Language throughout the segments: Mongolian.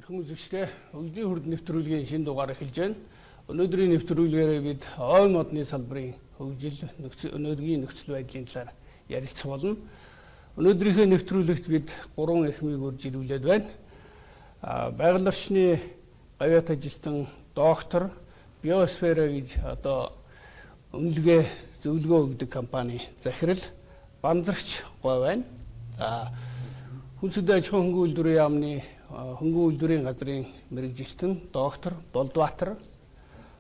Эрхэм үзэгчдээ хөгжлийн хүрд нэвтрүүлгийн шинэ дугаар эхэлж байна. Өнөөдрийн нэвтрүүлгээрээ бид ой модны салбарын хөгжил өнөөдрийн нөхцөл байдлын талаар ярилцах болно. Өнөөдрийнхөө нэвтрүүлэгт бид 3 эрхмийг урьж ирүүлээд байна. Байгаль орчны гавьяат ажилтан доктор Биосфера гэж үнэлгээ зөвлөгөө өгдөг компани захирал Банзарч гой байна. Хүнсэд аж ахуйн хөнгөн үйлдвэрийн яамны хөнгөн үйлдвэрийн газрын мэрэгжилтэн доктор Болдбаатар,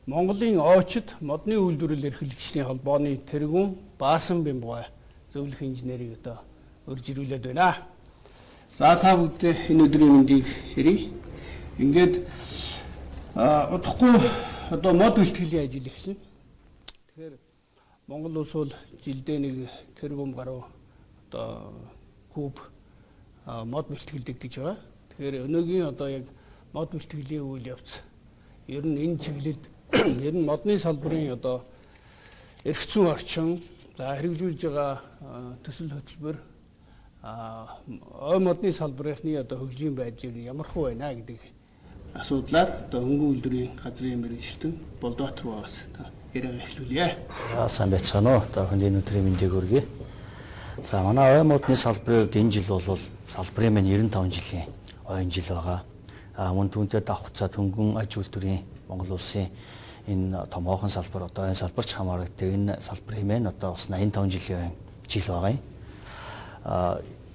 Монголын очид модны үйлдвэрлэл эрхлэгчдийн холбооны тэргүүн Баасан Бямбгой зөвлөх инженерийг урьж ирүүлээд байна. За та бүдээ энэ өдрийн мэндийг хэрье. Ингээд удахгүй мод бэлтгэлийн ажил эхэлнэ. Тэгэхээр Монгол улс бол жилдээ нэг тэрбум гаруй куб мод бэлтгэлдэг гэж байгаа. Тэгэхээр өнөөгийн яг мод бэлтгэлийн үйл явц ер нь энэ чиглэлд ер нь модны салбарын эрх зүйн орчин за хэрэгжүүлж байгаа төсөл хөтөлбөр ой модны салбарынхны хөгжлийн байдлыг ямархуу байна гэдэг асуудлаар хөнгөн үйлдвэрийн газрын мэрэгжилтэн Болдбаатар байгаас яриа эхлүүлье. Сайн байцгаана уу? Өдрийн мэндийг хүргэе. За манай ой модны салбарыг энэ жил бол салбарын маань 95 жилийн ойн жил байгаа. Мөн түүнтэй давхцаад хөнгөн аж үйлдвэрийн Монгол улсын энэ томоохон салбар энэ салбарч хамаардаг энэ салбарын маань бас 85 жилийн ойн жил байгаа юм.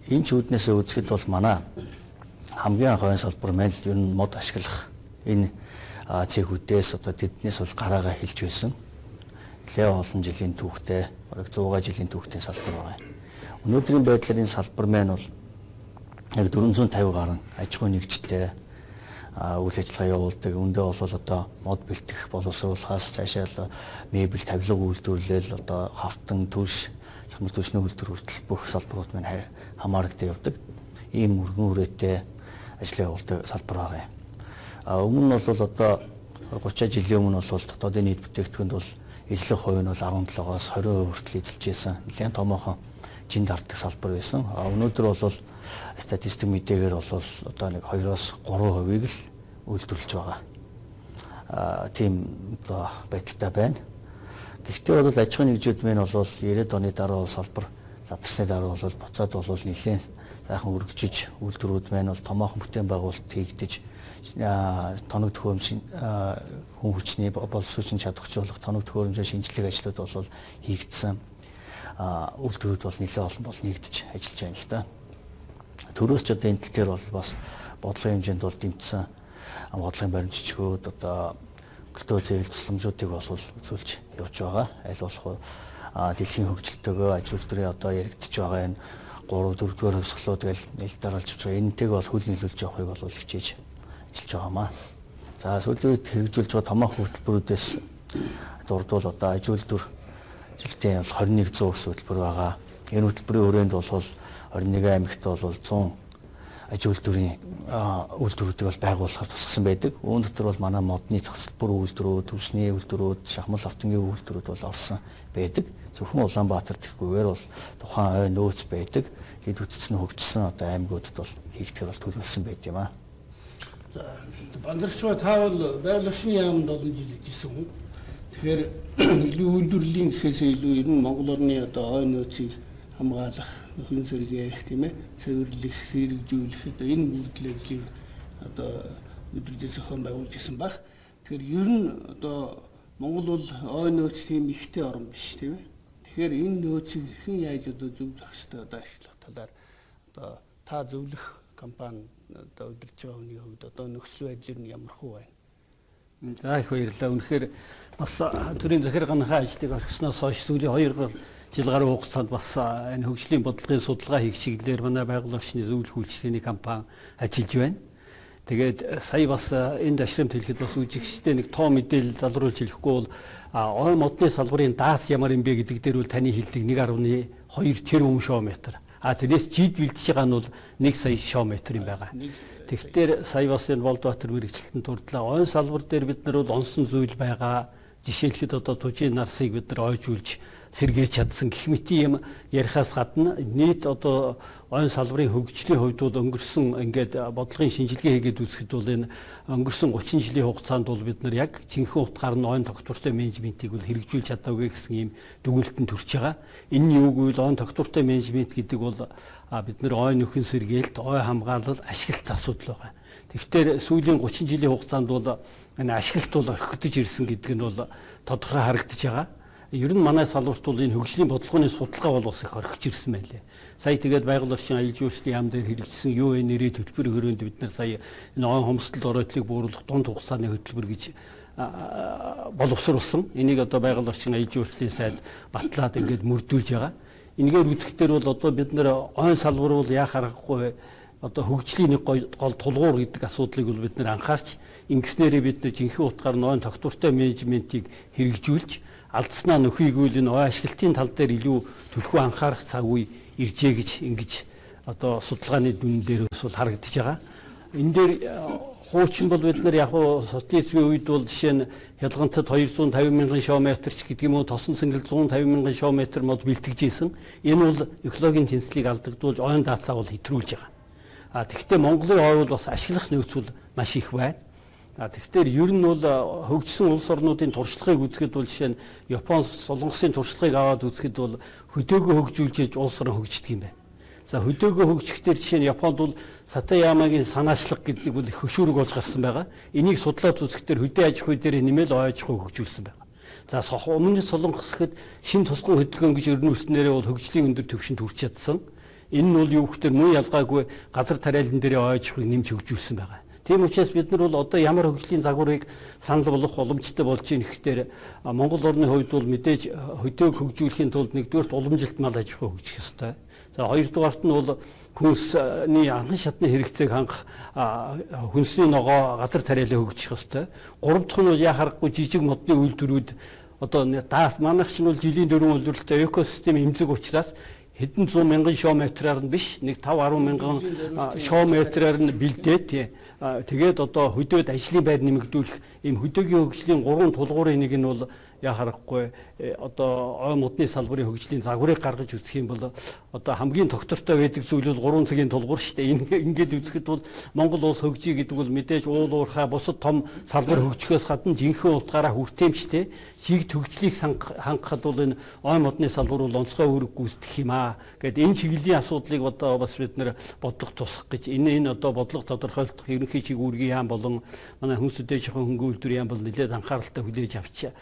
Энэ чүүднээс үзэхэд бол манай хамгийн анх ойн салбар маань ер нь мод ашиглах энэ цэгүүдээс тэднээс бол гараагаа хэлж байсан. Нэлээд олон жилийн түүхтэй, бараг 100 жилийн түүхтэй салбар байгаа. Өнөөдрийн байдлаар энэ салбар маань бол яг 450 гаруй аж ахуй нэгжтэй үйл ажиллагаа явуулдаг. Үндэ бол мод бэлтгэх боловсруулахаас цаашаа мебель тавилга үйлдвэрлэл хавтан түлш шамар түлшний үйлдвэр хүртэл бүх салбарууд маань хамаарагдаж явдаг. Ийм өргөн үрээтэй ажил явуулдаг салбар байгаа юм. Өмнө нь бол 30 жилийн өмнө бол дотоодын нийт бүтээгдэхүүнд бол эзлэх хувь нь бол 17-оос 20% хүртэл эзэлж байсан. Нэлээд томоохон жинд арддаг салбар байсан. Өнөөдөр бол статистик мэдээгээр бол нэг 2-оос 3%-ийг л үйлдвэрлэж байгаа. Тийм байдалтай байна. Гэхдээ бол аж ахуйн нэгжүүд маань бол 90-ад оны дараа салбар задарсны дараа бол буцаад нэлээд зайхан өргөжиж үйлдвэрүүд маань бол томоохон бүтээн байгуулалт хийгдэж тоног төхөөрөмж хүн хүчний боловсруулалтын чадварчлах тоног төхөөрөмжийн шинжилгээ ажлууд бол хийгдсэн. Үйлдвэрүүд бол нэлээд олон бол нэгдэж ажиллаж байна л да. Төрөөс ч энэ тал дээр бол бас бодлогын хэмжээнд бол дэмжсэн бодлогын баримтчгүүд өлтөө зээл тусламжуудыг бол үзүүлж явж байгаа. Аль болох дэлхийн хөгжилтөөгөө аж үйлдвэрийн яригдж байгаа энэ 3-4-р хувьсгалууд гэж нэл дараалж байгаа. Энэтэйг бол хөл нийлүүлж явахыг бол хичээж ажиллаж байгаамаа. За сүүлийн үед хэрэгжүүлж байгаа томоохон хөтөлбөрүүдээс дурдвал аж үйлдвэр жилдээ 2100 гэсэн хөтөлбөр байгаа. Энэ хөтөлбөрийн хүрээнд бол 21 аймагт бол 100 аж үйлдвэрийн үйлдвэрүүдийг бол байгуулахаар тусгасан байдаг. Үүн дотор бол манай модны цогцлбор үйлдвэрүүд, түлшний үйлдвэрүүд, шахмал автомгийн үйлдвэрүүд бол орсон байдаг. Зөвхөн Улаанбаатар гэхгүйгээр бол тухайн ой нөөц байдаг. Хэд үтцэн хөгжсөн аймагуудад бол хийгдэхээр бол төлөвлөсөн байд юм аа. Банзарч та бол байгаль орчны яамд олон жил ажилласан хүн. Тэгэхээр илүү үйлдвэрлэлийн гэхээс илүү ер нь Монгол орны ой нөөцийг хамгаалах, нөхөн сэргээх тийм ээ, цэвэрлэх, хэрэгжүүлэх энэ үйлдэл ажлыг өдрөдөө зохион байгуулж ирсэн баг. Тэгэхээр ер нь Монгол бол ой нөөц тийм ихтэй орн биш тийм ээ. Тэгэхээр энэ нөөцийг хэн яаж зөв зохистой ашиглах талаар та зөвлөх компани удирдах байгаа хүний хувьд нөхцөл байдлыг нь ямархуу байна. За их баярлалаа. Үнэхээр бас төрийн захиргааны ажлыг орхисноос хойш сүүлийн 2 жил гаруй хугацаанд бас энэ хөгжлийн бодлогын судалгаа хийх чиглэлээр манай байгаль орчны зөвлөх үйлчилгээний компани ажиллаж байна. Тэгээд сая бас энэ дашрамт хэлэхэд бас үжигчтэй нэг тоо мэдээлэл залруулж хэлэхгүй бол ой модны салбарын даас ямар юм бэ гэдэг дээр бол таны хэлдэг 1.2 тэрбум шометр. Тэрнээс жид бэлдэж байгаа нь бол 1 сая шометр юм байгаа. Тэгэхээр сая бас энэ Болдбаатар мэрэгчлэлтэн турдлаа. Ойн салбар дээр бид нар бол онсон зүйл байгаа. Жишээлхэд тужийн нарсыг бид нар ойжуулж сэргээж чадсан гэх мэт юм ярихаас гадна нийт одоо ойн салбарын хөгжлийн хувьд бол өнгөрсөн ингээд бодлогын шинжилгээ хийгээд үзэхэд бол энэ өнгөрсөн 30 жилийн хугацаанд бол бид нар яг жинхэнэ утгаар нь ойн тогтвортой менежментийг бол хэрэгжүүлж чадаагүй гэсэн ийм дүгнэлтэн төрж байгаа. Энэ нь юу гэвэл ойн тогтвортой менежмент гэдэг бол бид нар ойн нөхөн сэргээлт, ой хамгаалал, ашиглалт асуудал байгаа. Тэгэхээр сүүлийн 30 жилийн хугацаанд бол энэ ашиглалт бол орхигдож ирсэн гэдэг нь бол тодорхой харагдаж байгаа. Ер нь манай салбарт бол энэ хөгжлийн бодлогын судалгаа бол бас их орхиж ирсэн байлээ. Сая тэгээд байгаль орчин аялал жуулчлалын яам дээр хэрэгжсэн ЮН-ийн төлбөр хөрөөнд бид нар сая энэ ойн хомсдолд ороотлыг бууруулах дунд хугацааны хөтөлбөр гэж боловсруулсан. Энийг одоо байгаль орчин аялал жуулчлалын сайд батлаад ингээд мөрдүүлж байгаа. Энэгээр үзэхдээ бол одоо бид нар ойн салбар бол яа харахгүй одоо хөгжлийн нэг гол тулгуур гэдэг асуудлыг бол бид нар анхаарч ингэснээрээ бид нар жинхэнэ утгаар нь ойн тогтвортой менежментийг хэрэгжүүлж алдснаа нөхийгүүл энэ ой ашиглалтын тал дээр илүү төлхөө анхаарах цаг үе иржээ гэж ингэж одоо судалгааны дүн дээрээс бол харагдаж байгаа. Энэ дээр хуучин бол бид нар яг социализмын үед бол жишээ нь хялгантад 250 мянган шометрч гэдэг юм уу тосон цэнгэл 150 мянган шометр мод бэлтгэж ийсэн. Энэ бол экологийн тэнцлийг алдагдуулж ойн даацаа бол хэтрүүлж байгаа. Тэгэхдээ Монголын ой бол бас ашиглах нөөц бол маш их байна. Тэгэхээр ер нь бол хөгжсөн улс орнуудын туршлагыг үзэхэд бол жишээ нь Япон, Солонгосын туршлагыг аваад үзэхэд бол хөдөөгөө хөгжүүлж улс орн хөгждөг юм байна. За хөдөөгөө хөгжихдээ жишээ нь Японд бол Сатаямагийн санаачлаг гэдэг бол их хөшүүрэг болж гарсан байгаа. Энийг судлаад үзэхдээ хөдөө аж ахуй дээр нэмэл ой аж ахуй хөгжүүлсэн байна. За өмнө Солонгос гэхэд шин тусгай хөдөлгөөн гэж өрнүүлснээрээ бол хөгжлийн өндөр түвшинд хүрч чадсан. Энэ нь бол юу гэхээр мөн ялгаагүй газар тариалан дээр ой аж ахуйг нэмж хөгжүүлсэн байгаа. Тийм учраас бид нар бол одоо ямар хөгжлийн загварыг санал болгох боломжтой болж ийн гэхээр Монгол орны хувьд бол мэдээж хөдөөг хөгжүүлэхийн тулд нэгдүгээрт уламжилт мал аж ахуй хөгжих ёстой. За хоёрдугаарт нь бол хүнсний анхан шатны хэрэгцээг хангах хүнсний ногоо газар тариалан хөгжих ёстой. Гурав дахь нь бол яа харахгүй жижиг модны үйлдвэрүүд одоо даас манайх чинь бол жилийн дөрвөн үйлдвэрлэлтэй экосистем эмзэг учраас хэдэн зуун мянган шометраар нь биш нэг 5-10 мянган шометраар нь бэлдээд тэгээд одоо хөдөөд ажлын байр нэмэгдүүлэх ийм хөдөөгийн хөгжлийн 3 тулгуурын нэг нь бол яа харахгүй одоо ой модны салбарын хөгжлийн загварыг гаргаж үзэх юм бол одоо хамгийн тогтвортой байдаг зүйл бол 3 цагийн тулгуур шүү дээ. Ингээд үзэхэд бол Монгол улс хөгжиж гэдэг бол мэдээж уул уурхай бусад том салбар хөгжихөөс гадна жинхэнэ утгаараа хүртээмжтэй чигт хөгжлийг хангахад бол энэ ой модны салбар бол онцгой үүрэг гүйцэтгэх юм аа. Гэт энэ чиглэлийн асуудлыг одоо бас бид нэр бодлого тусах гэж энэ одоо бодлого тодорхойлох ерөнхий чиг үүргийн яам болон манай хүнс үдээж хөнгөн үйлдвэр яам бол нэлээд анхааралтай хүлээж авч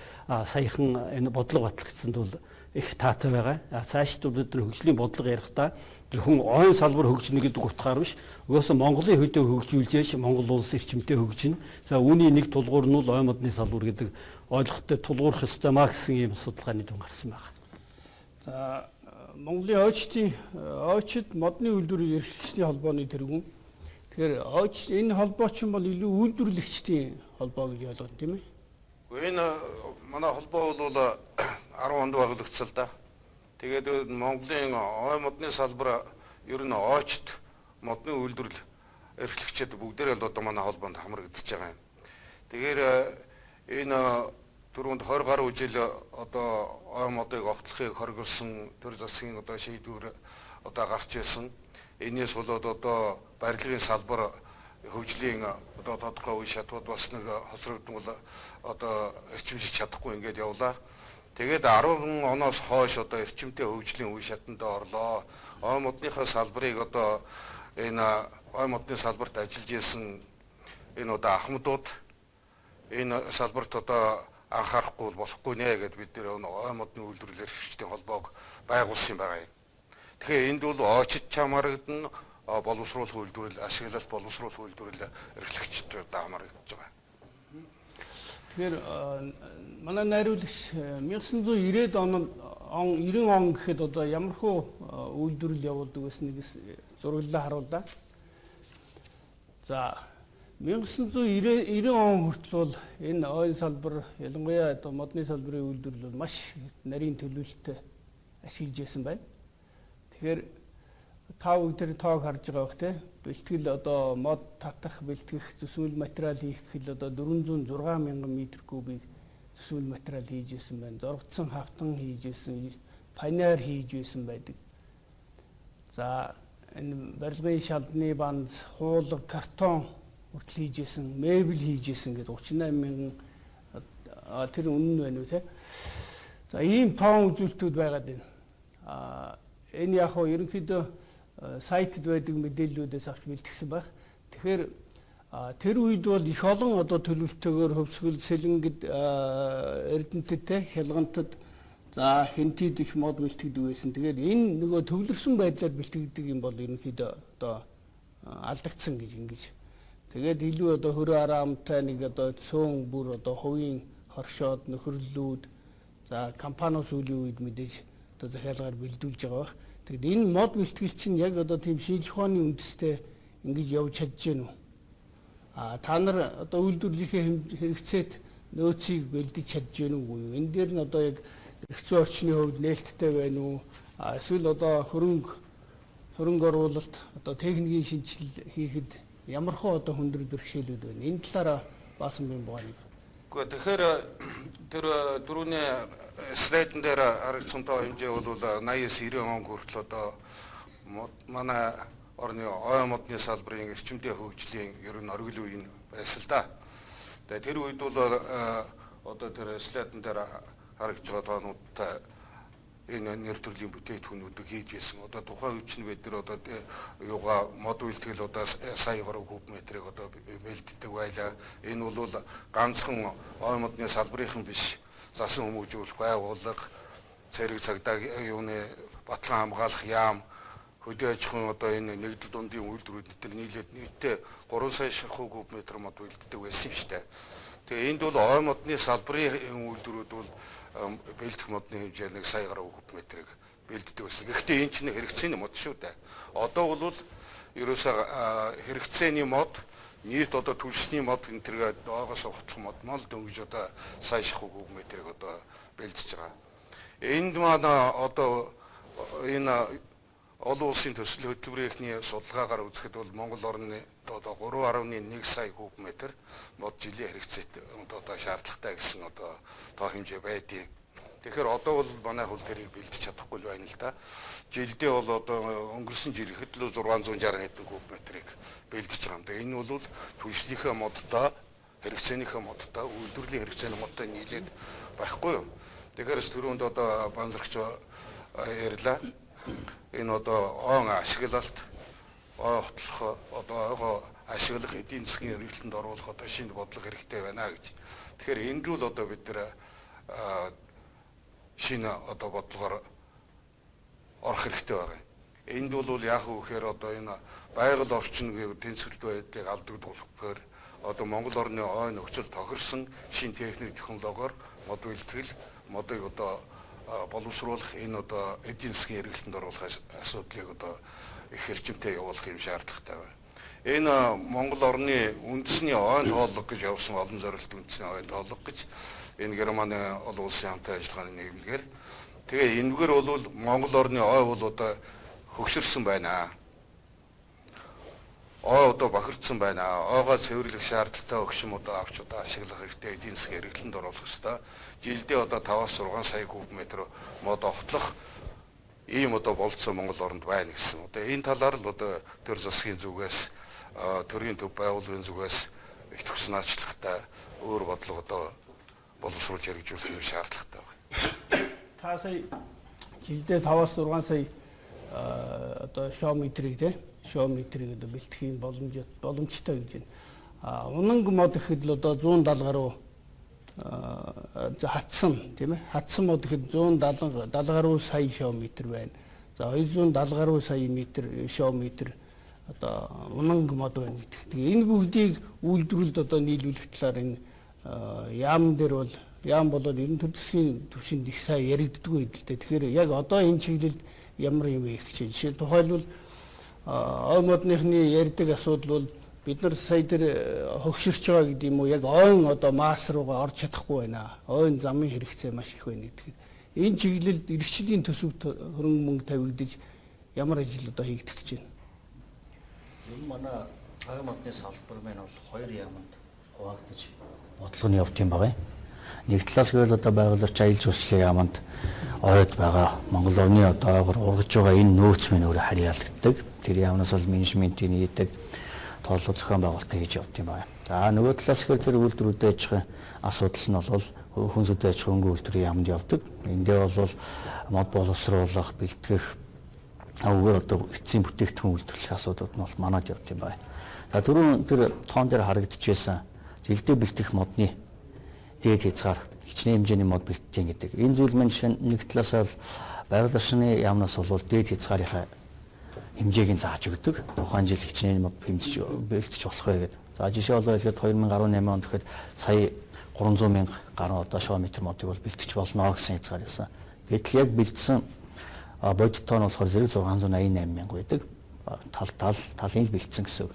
саяхан энэ бодлого батлагдсанд бол их таатай байгаа. Цаашд бид нар хөгжлийн бодлого ярихдаа зөвхөн ойн салбар хөгжинэ гэдэг утгаар биш. Угаасаа Монголын хөдөө хөгжүүлж Монгол улс эрчимтэй хөгжинэ. За үүний нэг тулгуур нь ой модны салбар гэдэг ойлголттой тулгуурах ёстой маа гэсэн ийм судалгааны дүн гарсан байна. За Монголын ойчид модны үйлдвэрийн эрхлэгчдийн холбооны тэргүүн. Тэгэхээр энэ холбоо чинь бол илүү үйлдвэрлэгчдийн холбоо гэж ойлгоно тийм ээ. Энэ манай холбоо бол 10 онд байгуулагдсан л да. Тэгээд Монголын ой модны салбар ер нь ойчт модны үйлдвэрлэл эрхлэгчид бүгдээрээ л одоо манай холбоонд хамрагдаж байгаа юм. Тэгэхээр энэ түрүүнд 20 гаруй жил одоо ой модыг огтлохыг хоригдсан төр засгийн одоо шийдвэр одоо гарч ирсэн. Энээс болоод одоо барилгын салбар хөгжлийн одоо тодорхой үе шатууд бас нэг хоцрогдсон бол одоо эрчимжиж чадахгүй ингээд явлаа. Тэгээд 10 оноос хойш одоо эрчимтэй хөгжлийн үе шатанд орлоо. Ой модныхаа салбарыг одоо энэ ой модны салбарт ажиллаж исэн энэ одоо ахмадууд энэ салбарт одоо анхаарахгүй болохгүй нэ гэдээ бид нэр ой модны үйлдвэрлэлээр эрхлэгчдийн холбоог байгуулсан байгаа юм. Тэгэхээр энд бол ойчид чамаарагдана боловсруулах үйлдвэрлэл, ашиглалт боловсруулах үйлдвэрлэл эрхлэгчдүүд хамрагдаж байгаа. Тэгэхээр манай найруулагч 1990-ад он 90 он гэхэд одоо ямархуу үйлдвэрлэл явуулдаг гэсэн нэг зураглалаа харууллаа. За 1990 он хүртэл бол энэ ойн салбар ялангуяа одоо модны салбарын үйлдвэрлэл бол маш нарийн төлөвлөлтөд ашиглаж байсан байна. Тэгэхээр та бүгд тоог харж байгаа бох те бэлтгэл одоо мод татах бэлтгэх зүсмэл материал хийх хэл одоо 406 мянган метр кубик зүсмэл материал хийж исэн байна. Зургатсан хавтан хийж исэн панер хийж байсан байдаг. За энэ барилгын шалдны банд, хуулга, картон хүртэл хийж байсан, мебель хийж байсан гэдэг 38 мянган тэр үнэн байна уу те. За ийм тоон үзүүлэлтүүд байгаад байна. Энэ яг хоо ерөнхийдөө сайтд байдаг мэдээллүүдээс авч бэлтгэсэн байх. Тэгэхээр тэр үед бол их олон одоо төлөвлөлтөөр хөвсгөл, сэлэнгэд, эрдэнтedтэй, хялгантад за хинтид их мод бэлтгэдэг байсан. Тэгээд энэ нөгөө төвлөрсөн байдлаар бэлтгэдэг юм бол ерөнхийдөө одоо алдагдсан гэж ингэж. Тэгээд илүү одоо хөрөө араамтай нэг одоо цөөн бүр одоо хувийн хоршоод нөхөрлөлүүд за компаниуд сүүлийн үед мэдээж одоо захиалгаар бэлдүүлж байгаа байх. Тэгэд энэ мод бэлтгэл чинь яг одоо тийм шинжлэх ухааны үндэстэй ингэж явж чадж гэнэ үү? Та нар одоо үйлдвэрлэлийн хэрэгцээт нөөцийг бэлдэж чадж гэнэ үгүй юу? Энэ дээр нь одоо яг хэрэгцээ орчны хувьд нээлттэй байна уу? Эсвэл одоо хөрөнгө оруулалт одоо техникийн шинжилэл хийхэд ямар хөө одоо хүндрэл бэрхшээлүүд байна? Энэ талаараа баасан юм байна. Гэхдээ тэгэхээр тэр дөрөвний слайдн дээр харагдсан тоо хэмжээ бол 80-90 он хүртэл одоо манай орны ой модны салбарын эрчимтэй хөгжлийн ер нь оргил үе байсан л да. Тэгээ тэр үед бол одоо тэр слайдн дээр харагдж байгаа тоонуудтай энэ нэр төрлийн бүтээгдэхүүнүүдийг хийж байсан. Одоо тухайн үе чинь бид нар одоо юугаа мод үйлтгэл одоо сая гаруй куб метрийг одоо бэлддэг байлаа. Энэ бол ганцхан ой модны салбарынхан биш. Засан хүмүүжүүлэх байгууллага, цэрэг цагдаа юуны батлан хамгаалах яам, хөдөө аж ахуйн одоо энэ нэгдэл дундын үйлдвэрүүд тэр нийтдээ 3 сая куб метр мод бэлддэг байсан шүү дээ. Тэгээ энд бол ой модны салбарын үйлдвэрүүд бол бэлдэх модны хэмжээ 1 сая гаруй куб метрийг бэлддэг байсан. Гэхдээ энэ чинь хэрэгцээний мод шүү дээ. Одоо бол ерөөсөө хэрэгцээний мод нийт одоо түлшний мод энэ тэргээ доогоос ухтлах мод мал дөнгөж одоо сая куб метрийг одоо бэлдэж байгаа. Энд манай одоо энэ олон улсын төсөл хөтөлбөрийнхний судалгаагаар үзэхэд бол Монгол орны одоо 3.1 сая куб метр мод жилийн хэрэгцээтэй одоо шаардлагатай гэсэн одоо тоо хэмжээ байдیں۔ Тэгэхээр одоо бол манай хөл тэрийг бэлдэж чадахгүй л байна л да. Жилдээ бол одоо өнгөрсөн жил ихэд л 660 хэдэн куб метрийг бэлдэж байгаа юм. Тэгээ энэ бол түлшнийхээ модтой, хэрэгцээнийхээ модтой, үйлдвэрлэлийн хэрэгцээний модтой нийлээд байхгүй юу. Тэгэхээр түрүүнд одоо банзрагч ярьлаа. Энэ одоо он ашиглалт, ой хотлох, одоо ойгоо ашиглах эдийн засгийн эргэлтэнд оруулах одоо шинэ бодлого хэрэгтэй байна гэж. Тэгэхээр энд л одоо бид нэр шинэ одоо бодлогоор орох хэрэгтэй байгаа. Энд бол яг үхээр одоо энэ байгаль орчны тэнцвэрлэлт байдлыг алдагдуулахаар одоо Монгол орны ой нөхцөл тохирсон шинэ техник технологиор мод бэлтгэл, модыг одоо боловсруулах энэ одоо эдийн засгийн эргэлтэнд оруулах асуудлыг одоо их эрчимтэй явуулах юм шаардлагатай байна. Энэ Монгол орны үндэсний ойн тооллого гэж явсан олон зорилт үндэсний ойн тооллого гэж энэ Германы олон улсын хамтын ажиллагааны нийгэмлэгээр тэгээ энэгээр бол Монгол орны ой бол одоо хөгшөрсөн байна. Ой одоо бохирдсан байна. Ойгоо цэвэрлэх шаардлагатай өгшим одоо авч одоо ашиглах хэрэгтэй эдийн засгийн эргэлтэнд оруулах ёстой. Жилдээ одоо 5-6 сая куб метр мод огтлох ийм одоо болцсон Монгол оронд байна гэсэн. Одоо энэ талаар л одоо төр засгийн зүгээс төрийн төв байгууллагын зүгээс их төгснаачлахтай өөр бодлого одоо боловсруулж хэрэгжүүлэх юм шаардлагатай байна. Та сая жилдээ 5-6 сая одоо шоо метрийг одоо бэлтгэхийн боломжтой гэж байна. Унанг мод гэхэд л одоо 170 гаруй хатсан тийм ээ. Хатсан мод гэхэд 170 гаруй сая шоо метр байна. За 270 гаруй сая метр шоо метр одоо унанг мод байна гэдэг. Тэгээ энэ бүгдийг үйлдвэрлэлд одоо нийлүүлэх талаар энэ яам дээр бол яам болоод ер нь төр засгийн түвшинд их сайн яригддаггүй л дээ. Тэгэхээр яг одоо энэ чиглэлд ямар юм их гэж жишээ тухайлбал ой модныхны ярьдаг асуудал бол бид нар сая дээр хөгшөрч байгаа гэдэг юм уу яг ойн одоо масс руугаа орж чадахгүй байна. Ойн замын хэрэгцээ маш их байна гэдэг. Энэ чиглэлд иргэжлийн төсөвт хөрөнгө мөнгө тавигдаж ямар ажил одоо хийгдэх гэж байна. Энэ манай ой модны салбар маань бол 2 яамд хуваагдаж бодлого нь явт юм байна. Нэг талаас гэвэл одоо байгууллагч аялал жуулчлалын яамд ойд байгаа Монгол овны одоогоор ургаж байгаа энэ нөөц мэн өөрөө харьяалагддаг. Тэр яамнаас бол менежментийн нийтэд тооллого зохион байгуулалтыг хийж явд юм байна. За нөгөө талаас ихэр зэрэг үйлдвэрүүдэд аж ахуйн асуудал нь бол хүн сүдэ аж ахуйн үйлдвэрийн яамд явдаг. Эндээ бол мод боловсруулах, бэлтгэх авгаар одоо эцсийн бүтээгдэхүүн үйлдвэрлэх асуудлууд нь бол манад явд юм байна. За түрүүн тэр тоон дээр харагдчихсан жилдээ бэлтгэх модны дээд хязгаар хичнээн хэмжээний мод бэлтгэн гэдэг. Энэ зүйл маань жишээ нь нэг талаас нь байгууллагын яамнаас бол дээд хязгаарынхаа хэмжээг нь зааж өгдөг. Тухайн жил хичнээн мод бэлтэж болох вэ гэдэг. За жишээ бол хэлэхэд 2018 онд гэхэд сая 300 мянга гаруй одоо шометр модыг бол бэлтэж болно гэсэн хязгаар байсан. Гэтэл яг бэлдсэн бодит тонн болохоор зэрэг 688 мянга байдаг. Талын бэлдсэн гэсэн үг.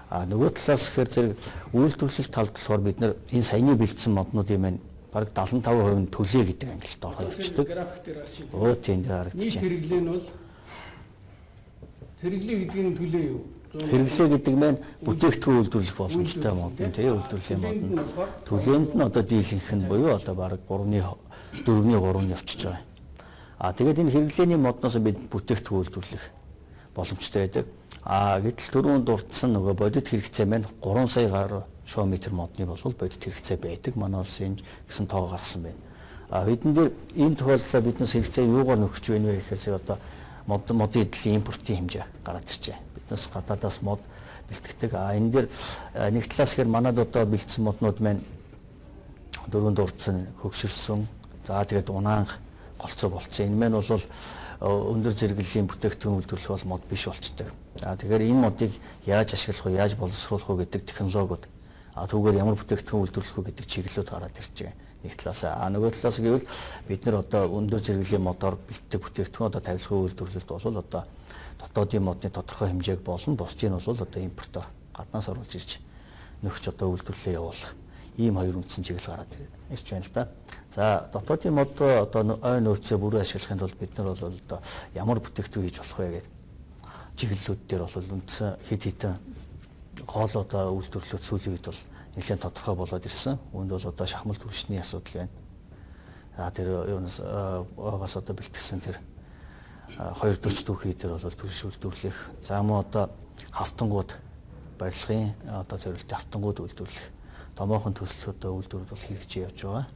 Нөгөө талаас гэхээр зэрэг үйлдвэрлэлт талд болохоор бид нар энэ саяны бэлдсэн моднуудын маань бараг 75% нь төлөө гэдэг ангилалд ороод ирчихдэг. График дээр харж байна. Өө тийм дээр харагдчих. Нийт хэрэглээ нь бол хэрэглээ гэдгийн төлөө юу? Хэрэглээ гэдэг маань бүтээгдэхүүн үйлдвэрлэх боломжтой модын тийм үйлдвэрлэлийн модон. Төлөөнд нь одоо дийлэнх нь буюу одоо бараг 4-3 явчихж байгаа. Тэгээд энэ хэрэглээний модноос бид бүтээгдэхүүн үйлдвэрлэх боломжтой байдаг. Гэтэл түрүүн дурдсан нөгөө бодит хэрэгцээ маань 3 сая гаруй шометр модны бол бодит хэрэгцээ байдаг. Манай улсын гэсэн тоо гарсан байна. Бидэн дээр энэ тохиолдолд биднээс хэрэгцээ юугаар нөхөж байна вэ гэхээр одоо модын эдлийн импортын хэмжээ гараад иржээ. Биднээс гадаадаас мод бэлтгэдэг. Энэ дээр нэг талаас ихэр манад одоо бэлдсэн моднууд маань дөрөв дурдсан хөгшөрсөн. За тэгээд унаанх голцоо болцсон. Энэ маань бол өндөр зэрэглэлийн бүтээгдэхүүн үйлдвэрлэх бол мод биш болцдог. Тэгэхээр энэ модыг яаж ашиглах вэ, яаж боловсруулах вэ гэдэг технологиуд түүгээр ямар бүтээгдэхүүн үйлдвэрлэх вэ гэдэг чиглэлүүд гараад ирж байгаа. Нэг талаас нөгөө талаас гэвэл бид нар одоо өндөр зэрэглэлийн модоор бэлтгэх бүтээгдэхүүн одоо тавилгын үйлдвэрлэлд бол одоо дотоодын модны тодорхой хэмжээг болно. Бусдыг нь бол одоо импортоор гаднаас оруулж ирж нөхч одоо үйлдвэрлэлээ явуулах. Ийм хоёр үндсэн чиглэл гараад ирж байна л да. За дотоодын мод одоо ой нөөцөө бүрэн ашиглахын тулд бид нар бол одоо ямар бүтээгдэхүүн хийж болох вэ гэдэг чиглэлүүд дээр бол үндсэн хэд хэдэн гол одоо үйлдвэрлэлүүд сүүлийн үед бол нэлээд тодорхой болоод ирсэн. Үүнд бол одоо шахмал түвшний асуудал байна. Тэр юунаас оогоос одоо бэлтгэсэн тэр 240 түүхий дээр бол түвш үйлдвэрлэх. За мөн одоо хавтангууд барилгын одоо зорилттой хавтангууд үйлдвэрлэх. Томоохон төсөл одоо үйлдвэрүүд бол хэрэгжиж явж байгаа.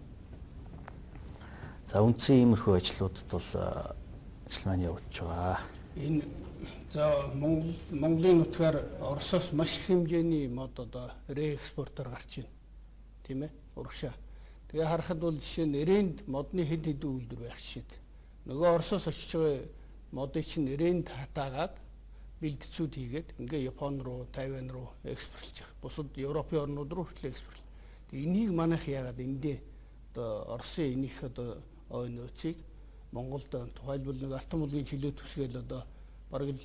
За үндсэн иймэрхүү ажлуудад бол ажил маань явагдаж байгаа. Энэ за Монголын нутгаар Оросоос маш их хэмжээний мод одоо реэкспортоор гарч байна. Тийм ээ? Урагшаа. Тэгээ харахад бол жишээ нь Ирэнд модны хэд хэдэн үйлдвэр байх жишээд. Нөгөө Оросоос очиж байгаа модыг чинь Ирэнд хатаагаад бэлтцүүд хийгээд ингээ Япон руу, Тайвань руу экспортлж байгаа. Бусад Европын орнууд руу хүртэл экспорт. Тэгээ энийг манайх яагаад эндээ одоо Оросын энийх одоо ой нөөцийг Монголд тухайлбал нэг алтан булгийн чөлөө төсгээл одоо бараг л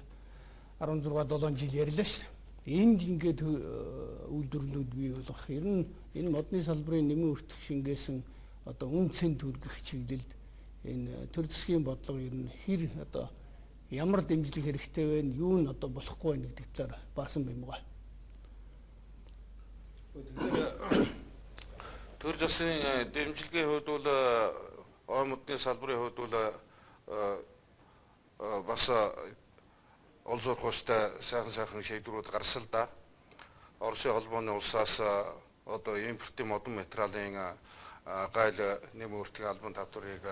16-7 жил ярьлаа шүү дээ. Энд ингээд үйлдвэрлэлүүд бий болох. Ер нь энэ модны салбарын нэмэн өртөх шингээсэн одоо үн цэн түргэх чиглэлд энэ төр засгийн бодлого ер нь хэр одоо ямар дэмжлэг хэрэгтэй вэ? Юу нь одоо болохгүй байна гэдэг талаар баасан баймгаа. Төр засгийн дэмжлэгийн хувьд бол ой модны салбарын хувьд бол бас ол зурхуустай сайхан шийдвэрүүд гарсан л да. Оросын холбооны улсаас одоо импортын модон материалын гайл нэмэн өртгийн албан татварыг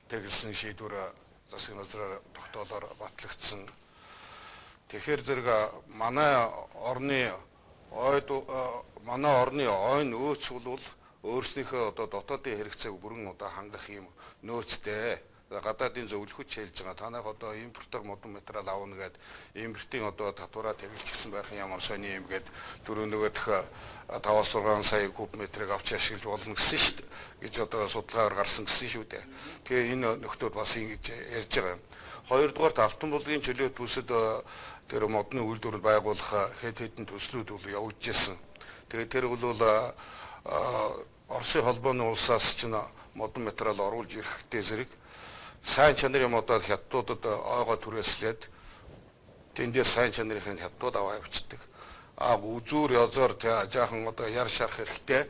тэглэсэн шийдвэр засгийн газраар тогтоолоор батлагдсан. Тэгэхээр зэрэг манай орны ой нөөц бол өөрснийхөө одоо дотоодын хэрэгцээг бүрэн одоо хангах юм нөөцтэй. Гадаадын зөвлөхөд хэлж байгаа. Танайх одоо импортоор модон материал авна гэд импортын одоо татвараа тэгэлжсэн байх ямар сони юм гэд түрүү нөгөөх 5-6 сая куб метрийг авч ашиглаж болно гэсэн шүү дээ. Гэж одоо судалгаагаар гарсан гэсэн шүү дээ. Тэгээ энэ нөхдүүд бас ингэж ярьж байгаа юм. Хоёрдугаарт алтан булгийн чөлөөт бүсэд тэр модны үйлдвэрлэл байгуулах хэд хэдэн төслүүд бол явагдаж ирсэн. Тэгээ тэр бол Оросын холбооны улсаас ч модон материал оруулж ирэхтэй зэрэг сайн чанарын модод хятадуудад ойгоо түрээслээд тэндээс сайн чанарын хятадууд аваа явчихдаг. үзүүр язгаар жаахан одоо яр шарах хэрэгтэй.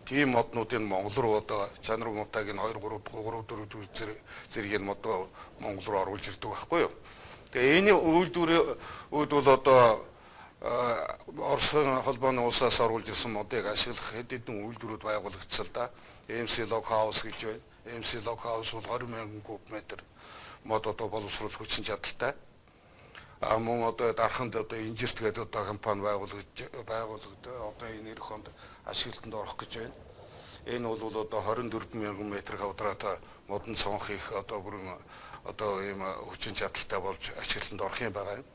Тийм моднуудын Монгол руу одоо чанар мутаг нь 2 3 4 зэргийн мод Монгол руу оруулж ирдэг байхгүй юу. Тэгээ энэ үйлдвэрүүд бол одоо Орос холбооны улсаас оруулж ирсэн модыг ашиглах хэд хэдэн үйлдвэрүүд байгуулагдсан л да. MC Log House гэж байна. MC Log House бол 20,000 куб/метр мод одоо боловсруулах хүчин чадалтай. Мөн одоо дарханд одоо инжирт гэдэг одоо компани байгуулагдаад одоо энэ эх хонд ашиглалтанд орох гэж байна. Энэ бол одоо 24,000 м2 модон цонх их одоо бүрэн одоо ийм хүчин чадалтай болж ашиглалтанд орох юм байгаа юм.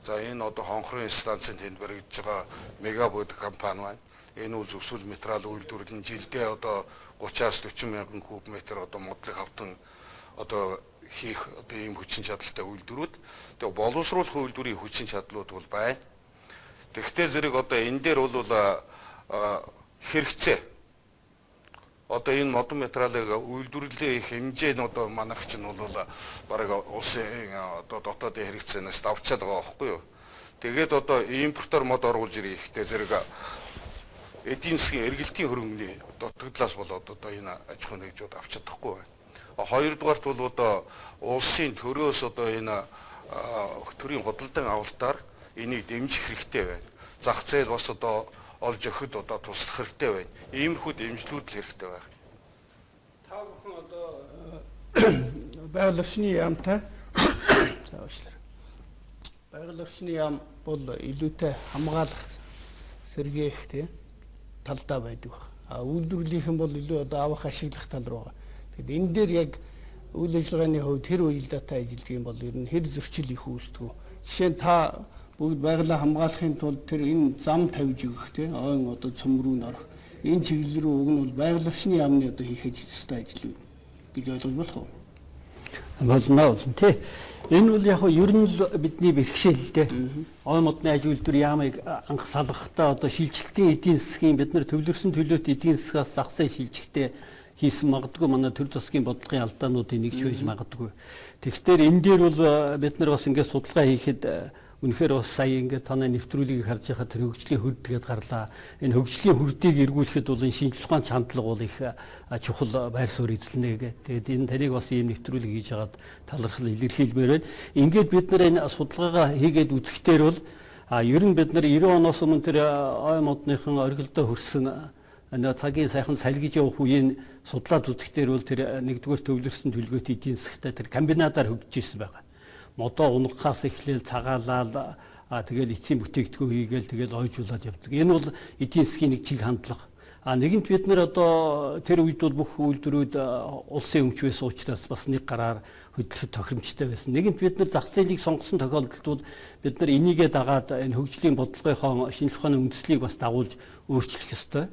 За энэ одоо хонхрын станцын тэнд баригдаж байгаа Мегабод компани байна. Энэ үл зөвсөл материал үйлдвэрлэл жилдээ одоо 30-аас 40,000 куб/метр одоо модлыг хавтан одоо хийх одоо ийм хүчин чадалтай үйлдвэрүүд. Тэгээ боловсруулах үйлдвэрийн хүчин чадлууд бол байна. Тэгвэл зэрэг одоо энэ дээр бол хэрэгцээ одоо энэ модон материалыг үйлдвэрлэлийн хэмжээ нь одоо манайх чинь бол бараг улсын одоо дотоодын хэрэгцээнээс давчаад байгаа байхгүй юу. Тэгээд одоо импортоор мод оруулж ирэх ихтэй зэрэг эдийн засгийн эргэлтийн хөрөнгөний дутагдлаас болоод одоо энэ аж ахуйн нэгжүүд авч чадахгүй байна. Хоёрдугаарт бол одоо улсын төрөөс одоо энэ төрийн худалдан авалтаар энийг дэмжих хэрэгтэй байна. Зах зээл бас одоо олж өгөхөд одоо туслах хэрэгтэй байна. Иймэрхүү дэмжлүүд л хэрэгтэй байна. Та бүхэн одоо байгаль орчны яамтай заашлаа. Байгаль орчны яам бол илүүтэй хамгаалах сэргээх тийм талдаа байдаг баг. Үйлдвэрлэлийн бол илүү одоо авах ашиглах тал руу байгаа. Тэгэд энэ дээр яг үйл ажиллагааны хувьд хэр уялдаатай ажилладаг юм бол ер нь хэр зөрчил их үүсдэг. Жишээ нь та бүгд байгалаа хамгаалахын тулд тэр энэ зам тавьж өгөх тийм ойн одоо цөм рүү н орох энэ чиглэл рүү уг нь бол байгаль орчны яамны одоо хийх ёстой ажил гэж ойлгож болох уу? Болно тий. Энэ бол яг ер нь л бидний бэрхшээлтэй. Ой модны аж үйлдвэр яамыг анх салгахтаа одоо шилжилтийн эдийн засгийн бид нар төвлөрсөн төлөөт эдийн засгаас зах зээл шилжихтэй хийсэн магадгүй манай төр засгийн бодлогын алдаануудын нэгж байж магадгүй. Тэгэхээр энэ дээр бол бид нар бас ингээд судалгаа хийхэд үнэхээр бас сая ингээд танай нэвтрүүлгийг харж байхад тэр хөгжлийн хүрд гэдээ гарлаа. Энэ хөгжлийн хүрдийг эргүүлэхэд бол энэ шинжлэх ухааны хандлага бол их чухал байр суурь эзэлнэ гэх. Тэгээд энэ таныг бас ийм нэвтрүүлэг хийж хагаад талархал илэрхийлмээр байна. Ингээд бид нар энэ судалгаагаа хийгээд үзэхдээ бол ер нь бид нар 90 оноос өмнө тэр ой модныхан оргилдоо хөрсөн цагийн сайхан салгиж явах үеийн судлаад үзэхдээ бол тэр нэгдүгээр төвлөрсөн төлгөөт эдийн засгтай тэр комбинатаар хөгжиж ирсэн байгаа. Модоо унахаас эхлээл цагаалал тэгэл эцсийн бүтээгдэхүүн хийгээл тэгэл ойжуулаад явдаг. Энэ бол эдийн засгийн нэг чиг хандлага. Нэгэнт бид нар одоо тэр үед бол бүх үйлдвэрүүд улсын өмч байсан учраас бас нэг гараар хөдлөхөд тохиромжтой байсан. Нэгэнт бид нар зах зээлийг сонгосон тохиолдолд бол бид нар энийгээ дагаад энэ хөгжлийн бодлогынхоо шинжлэх ухааны үндслийг бас дагуулж өөрчлөх ёстой.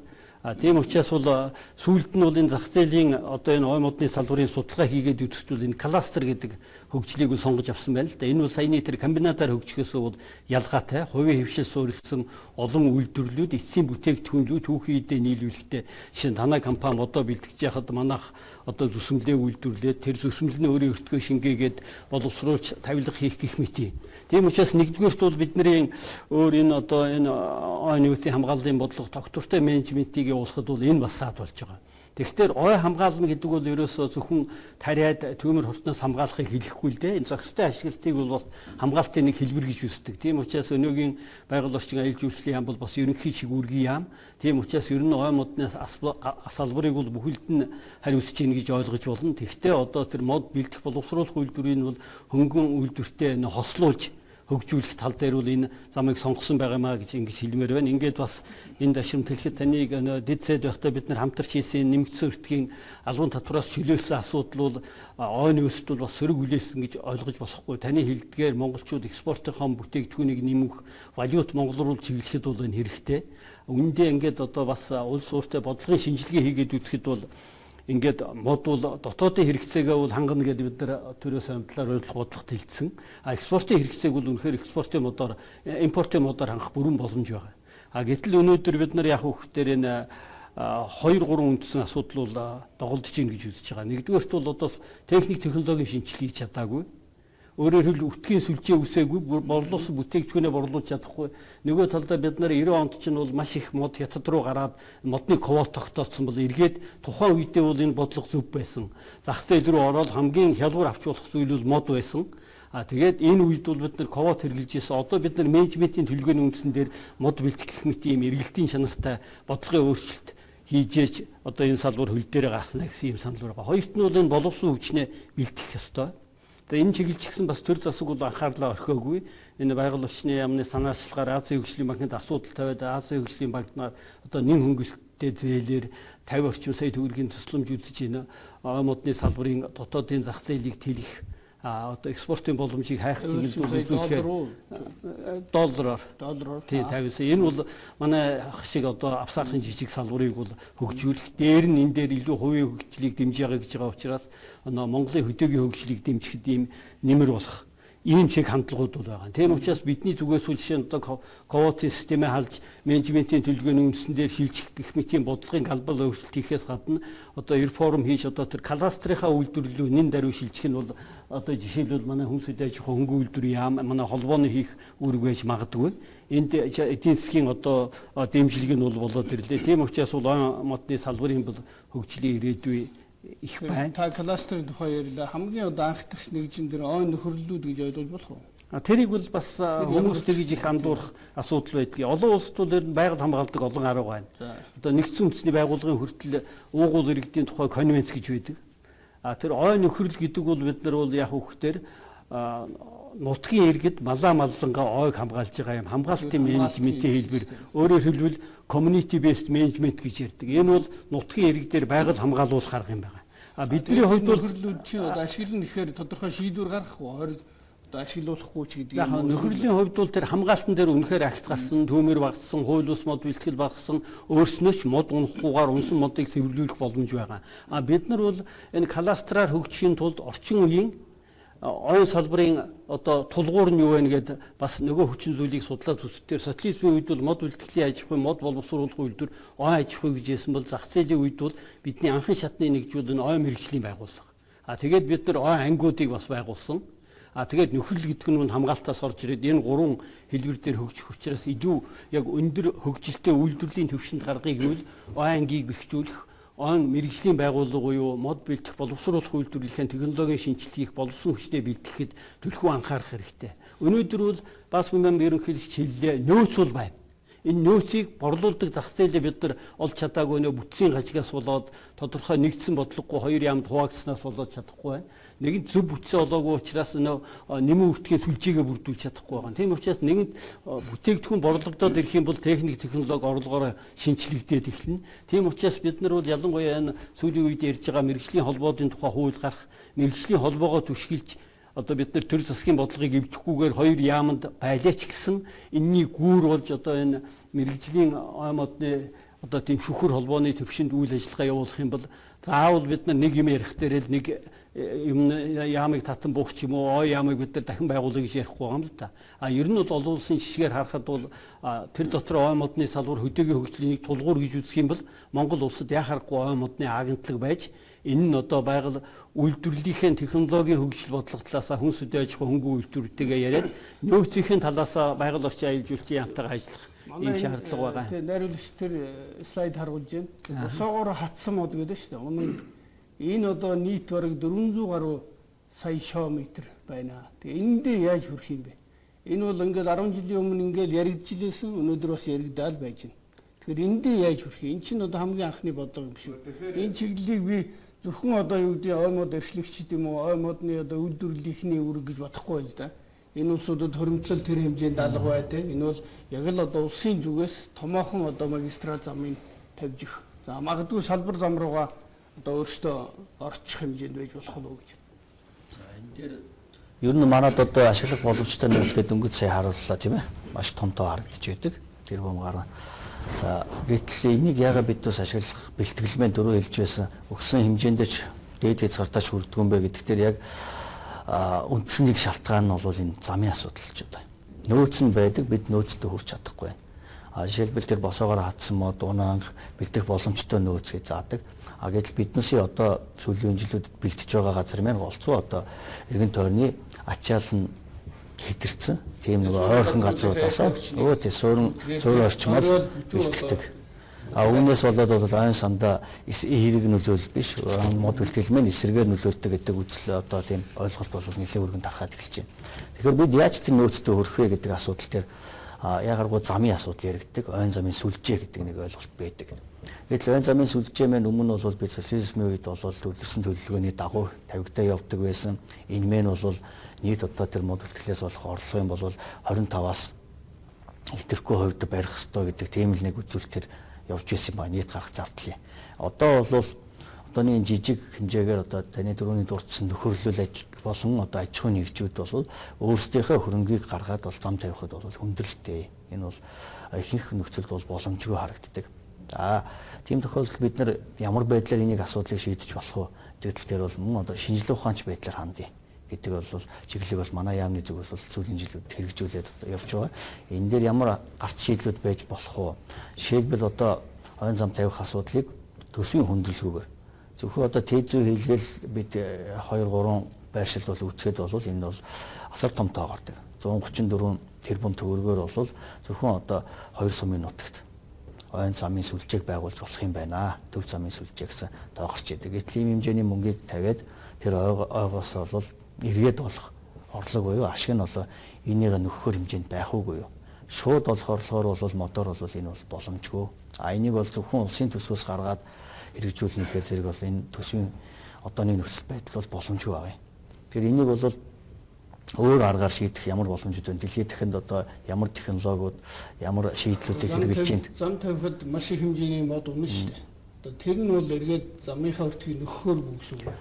Тийм учраас бол сүүлд нь бол энэ зах зээлийн одоо энэ ой модны салбарын судалгаа хийгээд үзэхэд бол энэ кластер гэдэг хөгжлийг бол сонгож авсан байна л да. Энэ бол саяны тэр комбинатаар хөгжихөөсөө бол ялгаатай. Хувийн хөвшил суурилсан олон үйлдвэрлэлүүд эцсийн бүтээгдэхүүнлүүд түүхийн эдээ нийлүүлэхдээ жишээ нь танай компани одоо бэлтгэж яхад манайх одоо зүсэмлээ үйлдвэрлээд тэр зүсэмлэний өөрийн өртгөө шингээгээд боловсруулж тавилга хийх гэх мэт. Тийм учраас нэгдүгээрт бол бидний өөр энэ одоо энэ ойн нөөцийн хамгааллын бодлого тогтвортой менежментийг явуулахад бол энэ бас саад болж байгаа. Тэгэхээр ой хамгаална гэдэг бол ерөөсөө зөвхөн тариад төмөр хурцнаас хамгаалахыг хэлэхгүй л дээ. Энэ зохистой ашиглалтыг бол хамгаалтын нэг хэлбэр гэж үздэг. Тийм учраас өнөөгийн байгаль орчин аюул жуулчлалын яам бол бас ерөнхий шигүүргийн яам. Тийм учраас ер нь ой модны салбарыг бол бүхэлд нь хариуцж ийн гэж ойлгож болно. Тэгвэл одоо тэр мод бэлдэх боловсруулах үйлдвэрийг бол хөнгөн үйлдвэртэй хослуулж хөгжүүлэх тал дээр бол энэ замыг сонгосон байгаа маа гэж ингэж хэлмээр байна. Ингээд бас энэ дашрамт хэлэхэд таныг дэд сайд байхдаа бид нар хамтарч хийсэн нэмэгдсэн өртгийн албан татвараас чөлөөсөн асуудал бол ойн нөөцт бол бас сөрөг хүлээсэн гэж ойлгож болохгүй. Таны хэлдгээр монголчууд экспортынхаа бүтээгдэхүүнийг нэмэх, валют монгол руу чиглэхэд бол энэ хэрэгтэй. Үүндээ ингээд одоо бас улс ууртай бодлогын шинжилгээ хийгээд үзэхэд бол ингээд мод бол дотоодын хэрэгцээгээ бол хангана гэдэг бид нар төрөөс амтлаар ойлгох бодлого тэлцсэн. Экспортын хэрэгцээг бол үнэхээр экспортын модоор, импортын модоор хангах бүрэн боломж байгаа. Гэтэл өнөөдөр бид нар яг хөөхтөр энэ 2-3 үндсэн асуудал бол доголдож ийн гэж үзэж байгаа. Нэгдүгээрт бол одоо техник технологийн шинжилгээ хийж чадаагүй. Өөрөөр хэлбэл үтгийн сүлжээ үсээгүй борлуулсан бүтээгдэхүүнээ борлуулж чадахгүй. Нөгөө талдаа бид нар 90 онд чинь бол маш их мод хятад руу гараад модны квот тогтооцсон бол эргээд тухайн үедээ бол энэ бодлого зөв байсан. Зах зээл рүү ороод хамгийн хялбар авч болох зүйл бол мод байсан. Тэгээд энэ үед бол бид нар квот хэрэгжилж ирсэн. Одоо бид нар менежментийн төлөвлөгөөний үндсэн дээр мод бэлтгэх гэх мэт ийм эргэлтийн чанартай бодлогын өөрчлөлт хийжээж одоо энэ салбар хөл дээр гарахна гэсэн ийм санал байгаа. Хоёрт нь бол энэ боловсон хүчнээ бэлтгэх ёстой. Тэгээ энэ чиглэлч гэсэн бас төр засаг бол анхаарлаа орхиогүй. Энэ байгууллагын орчны яамны санаачлагаар Азийн хөгжлийн банкнд асуудал тавиад Азийн хөгжлийн банкнаар одоо нэн хөнгөлөлттэй зээлээр 50 орчим сая төгрөгийн тусламж үзэж байна. Ой модны салбарын дотоодын зах зээлийг тэлэх одоо экспортын боломжийг хайх чиглэлд үзүүлэхээр доллараар тий 50. Энэ бол манай шиг одоо авсаархын жижиг салбарыг бол хөгжүүлэх дээр нь энэ дээр илүү хувийн хөгжлийг дэмжиж байгаа гэж байгаа учраас Монголын хөдөөгийн хөгжлийг дэмжихэд ийм нэмэр болох ийм чиг хандлагууд бол байгаа. Тийм учраас бидний зүгээс үл жишээ нь одоо квотын системээ халж менежментийн төлөвлөгөөний үндсэн дээр шилжих гэх мэт ийм бодлогын галбал өөрчлөлт хийхээс гадна одоо реформ хийж одоо тэр кластрынхаа үйлдвэрлэлөө нэн даруй шилжих нь бол одоо жишээлбэл манай хүнсэд аж ахуй хөнгөн үйлдвэрийн яам манай холбооны хийх үүрэг байж магадгүй. Энд эдийн засгийн одоо дэмжлэг нь бол болоод ирлээ. Тийм учраас бол модны салбарын бол хөгжлийн ирээдүй их байна. Та кластерын тухай ярьлаа. Хамгийн одоо анх дахь нэгжин дээр ой нөхөрлөлүүд гэж ойлгож болох уу? Тэрийг бол бас хүмүүст тэгж их андуурах асуудал байдгийг. Олон улсад бол байгаль хамгаалдаг олон арга байна. Одоо нэгдсэн үндэсний байгууллагын хүртэл уугуул иргэдийн тухай конвенц гэж байдаг. Тэр ой нөхөрлөл гэдэг бол бид нар бол яг хөхтөр нутгийн иргэд малаа маллангаа ойг хамгаалж байгаа юм хамгаалтын менежментийн хэлбэр өөрөөр хэлбэл community based management гэж ярьдаг. Энэ бол нутгийн иргэдээр байгаль хамгаалуулах арга юм байна. Бидний хувьд бол нөхөрлөлүүд чинь одоо ашиглан гэхээр тодорхой шийдвэр гаргахгүй ойр одоо ашиглуулахгүй ч гэдэг юм. Яг нөхөрлөлийн хувьд бол тэр хамгаалтан дээр үнэхээр агц гарсан, төмөр багассан, хууль ус мод бэлтгэл багассан, өөрснөө ч мод унахгүйгээр унсан модыг цэвэрлүүлэх боломж байгаа. Бид нар бол энэ кластраар хөгжихийн тулд орчин үеийн ойн салбарын одоо тулгуур нь юу вэ гэдэг бас нөгөө хүчин зүйлийг судлаад үзтээр социализмын үед бол мод бэлтгэлийн аж ахуй мод боловсруулах үйлдвэр ой аж ахуй гэж хэлсэн бол зах зээлийн үед бол бидний анхан шатны нэгжүүд нь ой мэргэжлийн байгууллага. Тэгээд бид нар ой ангиудыг бас байгуулсан. Тэгээд нөхөрлөл гэдэг нь хамгаалтаас орж ирээд энэ гурван хэлбэр дээр хөгжих учраас илүү яг өндөр хөгжилтэй үйлдвэрлэлийн төвшөнд гаргахыг гэвэл ой ангийг бэхжүүлэх он мэрэгжлийн байгууллага буюу мод бэлтгэх боловсруулах үйлдвэрлэлийн технологийн шинжилгээг боловсон хүчтэй бэлтгэхэд төлхөө анхаарах хэрэгтэй. Өнөөдөр бол бас мөн ерөнхийлөгч хэллээ нөөц бол байна. Энэ нөөцийг борлуулдаг зах зээлээ бид нар олж чадаагүй нөө бүтцийн гажигаас болоод тодорхой нэгдсэн бодлогогүй хоёр яамд хуваагдсанаас болоод чадахгүй байна. Нэгэнт зөв бүтцээ олоогүй учраас нэмэн үртгийн сүлжээгээ бүрдүүлж чадахгүй байгаа. Тийм учраас нэгэнт бүтээгдэхүүн борлогдоод ирэх юм бол техник технологи орлогоор шинчлэгдээд эхэлнэ. Тийм учраас бид нар бол ялангуяа энэ сүүлийн үед ярьж байгаа мэргэжлийн холбоодын тухай хууль гарах, мэргэжлийн холбоогоо түшгэлж одоо бид нар төр засгийн бодлогыг эвдэхгүйгээр хоёр яамд байлаач гэсэн энэний гүүр болж одоо энэ мэргэжлийн ой модны одоо тийм шүхэр холбооны төвшөнд үйл ажиллагаа явуулах юм бол заавал бид нар нэг юм ярих дээр л нэг юм яамыг татан буух ч юм уу ой яамыг бид нар дахин байгуулъя гэж ярихгүй байгаа юм л да. Ер нь бол олон улсын жишгээр харахад бол тэр дотор ой модны салбар хөдөөгийн хөгжлийн тулгуур гэж үзэх юм бол Монгол улсад яхахгүй ой модны агентлаг байж энэ нь одоо байгаль үйлдвэрлэлийн технологийн хөгжил бодлого талаас хүнс үдэ аж ахуй хөнгөн үйлдвэртэйгээ яриад нөөцийн талаас байгаль орчин аюулжуулалтын яамтайгаа ажиллах ийм шаардлага байгаа. Тэгээ найруулагч тэр слайд харуулж байна. Босоогоор хатсан мод гэдэг шүү дээ. Энэ одоо нийт бараг 400 гаруй сая шометр байна. Тэгээ эндээ яаж хүрэх юм бэ? Энэ бол ингээд 10 жилийн өмнө ингээд яригдчихлээсэн өнөөдөр бас яригдаал байж байна. Тэгэхээр эндээ яаж хүрэх юм? Энэ чинь одоо хамгийн анхны бодлого юм шүү. Энэ чиглэлийг би зөвхөн одоо юу гэдэг ой мод эрхлэгчд юм уу ой модны одоо үйлдвэрлэлийнхний үүрэг гэж бодохгүй л да. Энэ улсуудад хөрөмцөл тэр хэмжээнд алга байдаг. Энэ бол яг л одоо улсын зүгээс томоохон одоо магистрал замыг тавьж их. За магадгүй салбар зам руугаа одоо өөртөө орчих хэмжээнд байж болох уу гэж. За энэ дээр ер нь манад одоо ашиглах боломжтой нөөц гэдэг өнгөц сая харууллаа тийм ээ. Маш томтой харагдаж байдаг. Тэр бомгаар. За гэтэл энийг яагаад бид бас ашиглах бэлтгэлмээ дөрөв хэлж байсан өгсөн хэмжээндээ ч дээд хязгаартаач хүрдэг юм бэ гэдэгт яг үндсэн нэг шалтгаан нь бол энэ замын асуудал гэж байна. Нөөц нь байдаг бид нөөцтэй хүрч чадахгүй байна. Жишээлбэл тэр босоогоор хатсан мод унаанг бэлдэх боломжтой нөөц гэж заадаг. Гэтэл биднээсээ одоо сүүлийн жилүүдэд бэлтэж байгаа газар маань голцоо одоо эргэн тойрны ачаал нь хэтэрсэн. Тийм нэг ойрхон газруудаасаа өө тий суурин орчмоор бэлтгэдэг. Үүнээс болоод бол ойн сандаа хэрэг нөлөөлөл биш мод бэлтгэлмэн эсрэгээр нөлөөлдөг гэдэг үзэл одоо тийм ойлголт бол нэлээд өргөн тархаад эхэлж байна. Тэгэхээр бид яаж тэр нөөцтэй хүрэх вэ гэдэг асуудал дээр ягаргуу замын асуудал яригддаг, ойн замын сүлжээ гэдэг нэг ойлголт байдаг. Гэтэл ойн замын сүлжээ мэн өмнө бол бид социализмын үед бол төвлөрсөн төлөвлөгөөний дагуу тавигдаа явдаг байсан. Энэ мэн бол нийт одоо тэр мод бэлтгэлээс болох орлого юм бол 25-аас илтерхгүй хувьд барих ёстой гэдэг тийм л нэг үзүүлэлтээр явж байсан ба нийт гарах зардлын. Одоо бол одооний жижиг хэмжээгээр одоо таны дөрөвний дурдсан нөхөрлөл болон одоо аж ахуйн нэгжүүд бол өөрсдийнхөө хөрөнгийг гаргаад бол зам тавихад бол хүндрэлтэй. Энэ бол ихэнх нөхцөлд бол боломжгүй харагддаг. За тийм тохиолдолд бид нар ямар байдлаар энийг асуудлыг шийдэж болох вэ? Гэтэл тэр бол мөн одоо шинжилгээ ухаанч байдлаар хандъя гэдэг бол чиглэлийг бол манай яамны зүгээс бол сүүлийн жилүүд хэрэгжүүлээд явж байгаа. Энэ дээр ямар гарт шийдлүүд байж болох вэ? Жишээлбэл одоо ойн зам тавих асуудлыг төсвийн хүндрэлгүйгээр зөвхөн одоо тез зүй хийлгээл бид 2-3 байршил бол үүсгээд бол энэ бол асар том тоо гардаг. 134 тэрбум төгрөгөөр бол зөвхөн одоо 2 сумын нутагт ойн замын сүлжээг байгуулж болох юм байна. Төв замын сүлжээ гэсэн тоо гарч идэг. Гэтэл ийм хэмжээний мөнгийг тавиад тэр ойгоос бол эргээд болох орлого буюу ашиг нь бол энийг нөхөхөр хэмжээнд байх уугүй юу. Шууд олох орлогоор бол модоор бол энэ бол боломжгүй. Энийг бол зөвхөн улсын төсвөөс гаргаад хэрэгжүүлнэхээр зэрэг бол энэ төсвийн одооний нөхцөл байдал бол боломжгүй байна. Тэгэхээр энийг бол өөр аргаар шийдэх ямар боломжууд байна? Дэлхийд дахинд одоо ямар технологиуд, ямар шийдлүүдийг хэрэгжилж байна? Зам тавихад маш их хэмжээний мод унах шүү дээ. Одоо тэр нь бол эргээд замынхаа өртгийг нөхөхөр гэсэн үг.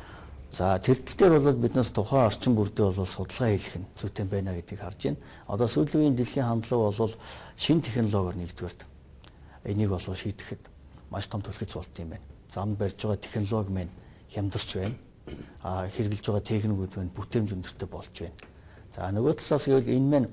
За тэр тал дээр бол биднээс тухайн орчин бүрдээ бол судалгаа хийх нь зүйтэй байна гэдгийг харж байна. Одоо сүүлийн үеийн дэлхийн хандлага бол шинэ технологиор нэгдүгээрт энийг бол шийдэхэд маш том түлхэж болт юм байна. Зам барьж байгаа технологи мэн хямдарч байна. Хэрэгжилж байгаа техникүүд мэн бүтээмж өндөртэй болж байна. За нөгөө талаас гэвэл энэ мэн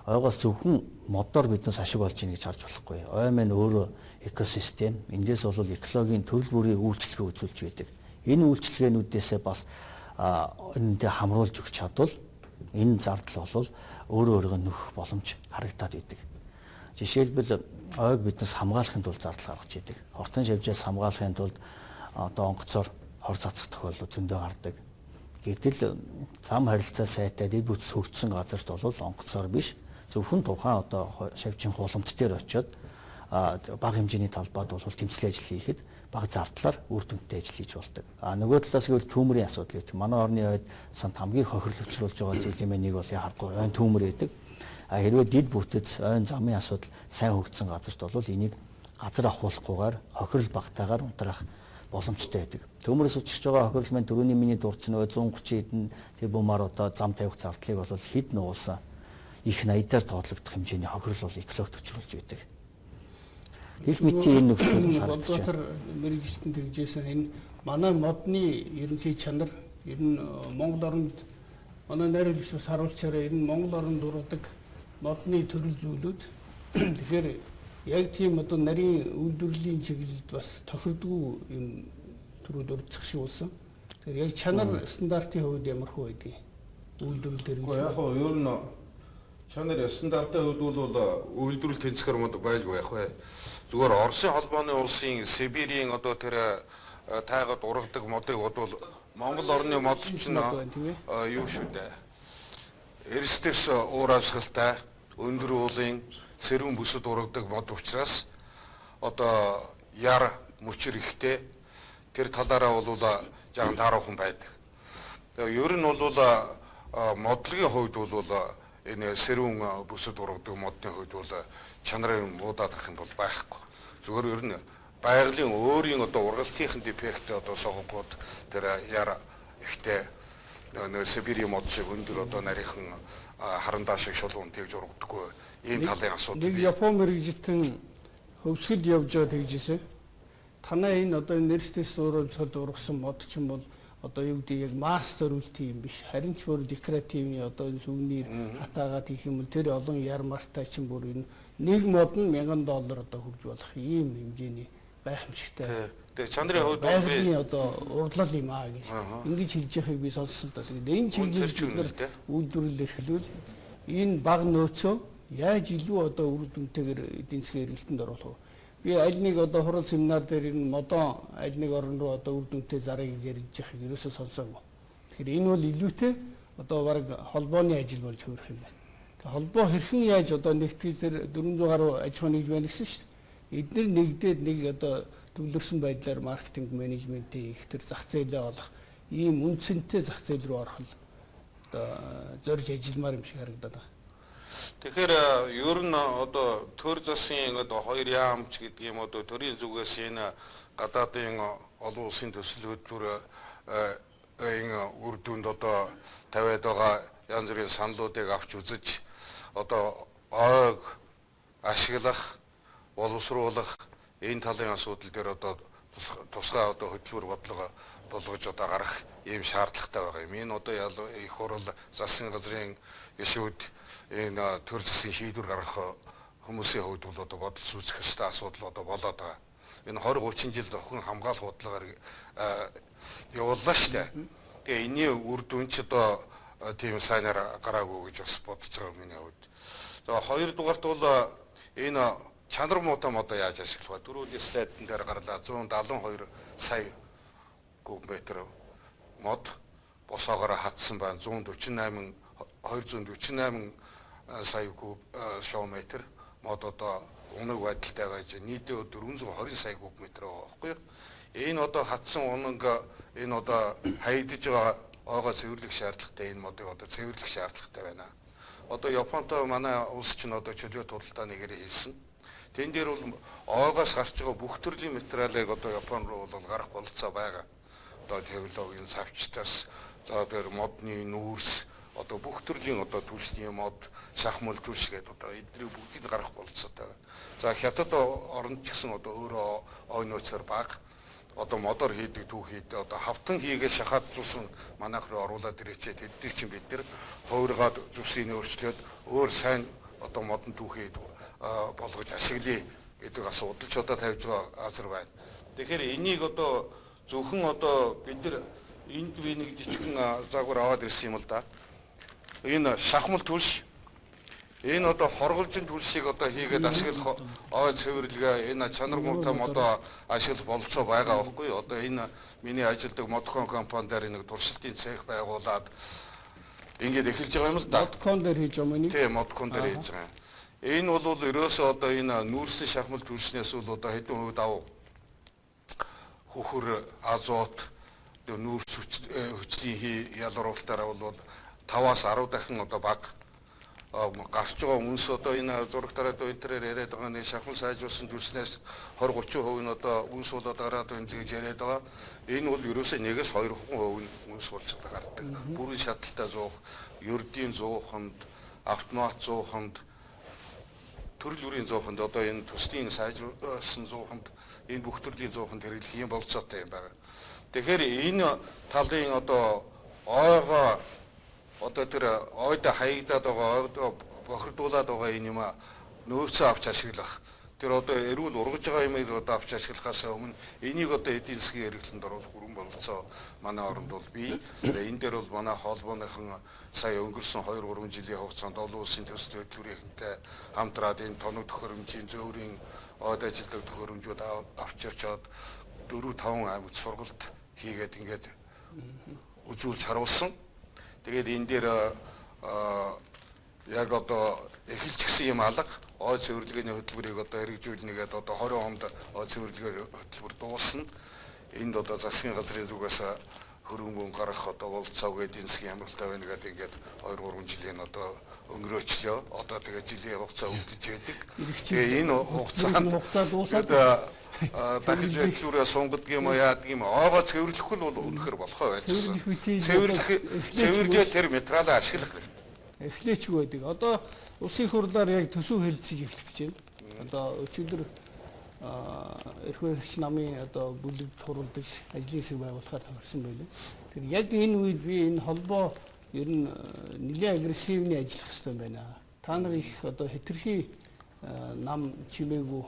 ойгоос зөвхөн модоор биднээс ашиг олж ийн гэж харж болохгүй. Ой мэн өөрөө экосистем. Эндээс бол экологийн төрөл бүрийн үйлчлэгээ үзүүлж байдаг. Энэ үйлчлэгээнүүдээсээ бас энэндээ хамруулж өгч чадвал энэ зардал бол өөрөө нөхөх боломж харагдаад идэг. Жишээлбэл ойг биднээс хамгаалахын тулд зардал гаргаж идэг. Хортон шавжаас хамгаалахын тулд одоо онгоцоор хор цацах тохиолдол зөндөө гардаг. Гэтэл зам харилцаа сайтай дэд бүтц хөгжсөн газарт бол онгоцоор биш зөвхөн тухайн одоо шавжийн хуламт дээр очиод бага хэмжээний талбайд бол тэмцлийн ажил хийхэд бага зардлаар үр дүнтэй ажил хийж болдог. Нөгөө талаас гэвэл түүмрийн асуудал гэдэг. Манай орны ойд санд хамгийн хохирол учруулж байгаа зүйлийн нэг бол яхахгүй ойн түүмэр гэдэг. Хэрвээ дид бүтэц ойн замын асуудал сайн хөгжсөн газарт бол энийг газар авахгүйгээр хохирол багтаагаар унтраах боломжтой байдаг. Төмөрөөс учирч байгаа хохирол маань дөрөвний миний дурдсан 130 хэдэн тэрбумаар одоо зам тавих зардлыг бол хэд нуулсан их 80-аар тоотлогдох хэмжээний хохирол бол экологт учруулж байдаг. Гэх мэт энэ нөхцөл харагдаж байна. Улаанбаатар мэрэгжилтэн хэрэгжсэн энэ манай модны ерөнхий чанар ер нь Монгол оронд манай найрал биш бас харуулчаараа ер нь Монгол оронд дурдаг модны төрөл зүйлүүд тэгэхээр яг тийм одоо нарийн үйлдвэрлэлийн чиглэлд бас тохирдгүй юм төрүүд өрцөх шиг болсон. Тэгэхээр яг чанар стандартын хувьд ямар хөө байдгийг үйлдвэрлэл хэрэгжих. Яг нь ер нь чанар стандартын хувьд бол үйлдвэрлэл тэнцэхэр мод байлгүй яг бай. Зүгээр Оросын холбооны улсын Сибирийн одоо тэр тайгад ургадаг модыг бодвол Монгол орны мод чинь юу шүү дээ. Эрсдэс уур ашиглалтай өндөр уулын сэрүүн бүсэд ургадаг мод учраас одоо яр мөчр ихтэй тэр талаараа бол жаахан тааруухан байдаг. Тэгээ ер нь бол модлогийн хувьд бол энэ сэрүүн бүсэд ургадаг модны хувьд бол чанарыг муудаад ах юм бол байхгүй. Зүгээр ер нь байгалийн өөрийн одоо ургалтын дефект одоо соггоод тэр яр ихтэй Сибирийн мод шиг өндөр одоо нарийнхан харандаа шиг шулуун тэгж ургадаггүй ийм талын асуудал. Нэг Япон мэрэгжилтэн хөвсгөл явж байгаа тэгжсэн. Танаа энэ одоо нэрстэйс ууралцаад ургасан мод ч юм бол одоо юу гэдэг яг масс зориултын юм биш. Харин ч бүр декоративны одоо энэ сүвнэр хатаагаад хийх юм бол тэр олон яр мартай ч юм бүр энэ нэг мод нь $1000 одоо хурж болох ийм хэмжээний байх юмшигтай. Тэгээ чандрын хувьд бол байгалийн одоо урлал юм аа гэж ингэж хэлж яхахыг би сонссон л да. Тэгээд энэ чиглэлээр үйлдвэрлэл эхлүүл энэ баг нөөцөө яаж илүү одоо үр дүнтэйгээр эдийн засгийн эргэлтэнд оруулах вэ? Би аль нэг одоо хурал семинар дээр энэ модон аль нэг орн руу одоо үр дүнтэй зарыг ярьж яхахыг ерөөсөө сонсоогүй. Тэгэхээр энэ бол илүүтэй одоо баг холбооны ажил болж хөрөх юм байна. Тэгээ холбоо хэрхэн яаж одоо нэгтгэж тэр 400 гаруй аж ахуй нэгж байна гэсэн шүү дээ. Эдгээр нэгдээд нэг одоо төвлөрсөн байдлаар маркетинг менежментийн их төр зах зээлээ олох ийм үндсэнтэй зах зээл рүү орох одоо зорж ажилламаар юм шиг харагдаад байна. Тэгэхээр ер нь одоо төр засгийн одоо хоёр яамч гэдэг юм одоо төрийн зүгээс энэ гадаадын олон улсын төсөл хөтөлбөр энэ үр дүнд одоо тавиад байгаа янз бүрийн саналуудыг авч үзэж одоо ойг ашиглах, боловсруулах энэ талын асуудал дээр одоо тусгай одоо хөтөлбөр бодлого болгож одоо гарах ийм шаардлагатай байгаа юм. Энэ одоо их хурал засгийн газрын гишүүд энэ төр засгийн шийдвэр гаргах хүмүүсийн хувьд бол одоо бодол сүйцэх ёстой асуудал одоо болоод байгаа. Энэ 20-30 жил охин хамгаалах бодлогоор явууллаа шүү дээ. Тэгээ энэний үр дүн ч одоо тийм сайнаар гараагүй гэж бас бодож байгаа миний хувьд. Тэгээ хоёрдугаарт бол энэ чанар муутай одоо яаж ашиглах вэ? Дөрөвдүгээр слайдн дээр гарлаа 172 сая кубометр мод босоогоор хатсан байна. 248 сая кубометр мод одоо унаг байдалтай байж нийтээ 420 сая кубометр байгаа байхгүй юу? Энэ одоо хатсан унаг энэ одоо хаягдж байгаа ойгоо цэвэрлэх шаардлагатай энэ модыг одоо цэвэрлэх шаардлагатай байна. Одоо Японтой манай улс ч одоо чөлөө туралдаа нэгээр хийсэн. Тэн дээр бол ойгоос гарч байгаа бүх төрлийн материалыг одоо Япон руу бол гарах бололцоо байгаа. Одоо технологийн савчтаас за тэр модны нүүрс одоо бүх төрлийн одоо түлшний мод, шахмал түлш гэдэг одоо эдгээр бүгдийг гарах бололцоотой байна. За хятад оронд ч гэсэн одоо өөрөө ой нөөцөр баг одоо модоор хийдэг түүхийд одоо хавтан хийгээ шахаад зусан манайх руу оруулаад ирээчээ тэдний чинь бид нар хувиргаад зүсийг өөрчлөөд өөр сайн одоо модон түүхийд болгож ашиглая гэдэг асуудал ч одоо тавьж байгаа газар байна. Тэгэхээр энийг одоо зөвхөн одоо бид нар энд би нэг жижигхэн загвар аваад ирсэн юм л да. Энэ шахмал түлш энэ одоо хорголжин түлшийг одоо хийгээд ашиглах ой цэвэрлэгээ энэ чанар муутай модоо ашиглах бололцоо байгаа байхгүй юу? Одоо энэ миний ажилладаг Модкон компани дээр нэг туршилтын цех байгуулад ингээд эхэлж байгаа юм л да. Модкон дээр хийж байгаа юм. Тийм, Модкон дээр хийж байгаа. Энэ бол ерөөсөө одоо энэ нүүрсэн шахмал түлшнээс бол одоо хэдэн хувьд ав хөхөр азот нүүрс хүчлийн ялгаруулалтаараа бол 5-аас 10 дахин одоо бага гарч байгаа үнс одоо энэ зурагтаараа интерээр яриад байгаа нэг шахмал сайжруулсан түлснээс 20-30% нь одоо үнс болоод гараад байна гэж яриад байгаа. Энэ бол ерөөсөө 1-2% үнс болж байгаа гардаг. Бүрэн шаталтай зуух, ердийн зууханд, автомат зууханд, төрөл бүрийн зууханд одоо энэ төслийн сайжруулсан зууханд энэ бүх төрлийн зууханд хэрэглэх юм болцоотой юм байна. Тэгэхээр энэ талын одоо ойгоо одоо тэр ойд хаягдаад байгаа ойд бохирдуулаад байгаа энэ юм нөөцөө авч ашиглах тэр одоо эрүүл ургаж байгаа юмыг одоо авч ашиглахаас өмнө энийг одоо эдийн засгийн эргэлтэнд оруулах бүрэн бололцоо манай оронд бол бий. Энэ дээр бол манай холбооныхан сая өнгөрсөн 2-3 жилийн хугацаанд олон улсын төсөл хөтөлбөрийнхэнтэй хамтраад энэ тоног төхөөрөмжийн зөөврийн ойд ажилтдаг төхөөрөмжүүд авч очоод 4-5 аймагт сургалт хийгээд ингээд үзүүлж харуулсан. Тэгээд энэ дээр яг одоо эхэлчихсэн юм алга ой цэвэрлэгээний хөтөлбөрийг одоо хэрэгжүүлнэгээд одоо 20 онд ой цэвэрлэгээ хөтөлбөр дуусна. Энд одоо засгийн газрын зүгээс хөрөнгө гаргах одоо бололцоог эдийн засгийн амралтай байна гэдэг ингээд 2-3 жилийн одоо өнгөрөөчлөө. Одоо тэгээд жилийн хугацаа үлдэж байдаг. Тэгээ энэ хугацаанд дуусаад дахиж хөтөлбөрөө сунгадаг юм уу яадаг юм оогоо цэвэрлэхгүй бол үнэхээр болохоо байцсан. Цэвэрлэгээ тэр материалаа ашиглах хэрэгтэй. Эслэчгүй байдаг. Одоо улсын хурлаар яг төсөв хэлэлцэж эхэлж байна. Одоо өчигдөр эрхөө хэрэгч намын одоо бүлэг сурвалдаж ажлын хэсэг байгуулахаар тохирсон байлаа. Тэр яг энэ үед би энэ холбоо ер нь нэлээд агрессивны ажиллах хэрэгтэй байна. Та нар их одоо хэтэрхий нам чимээгүй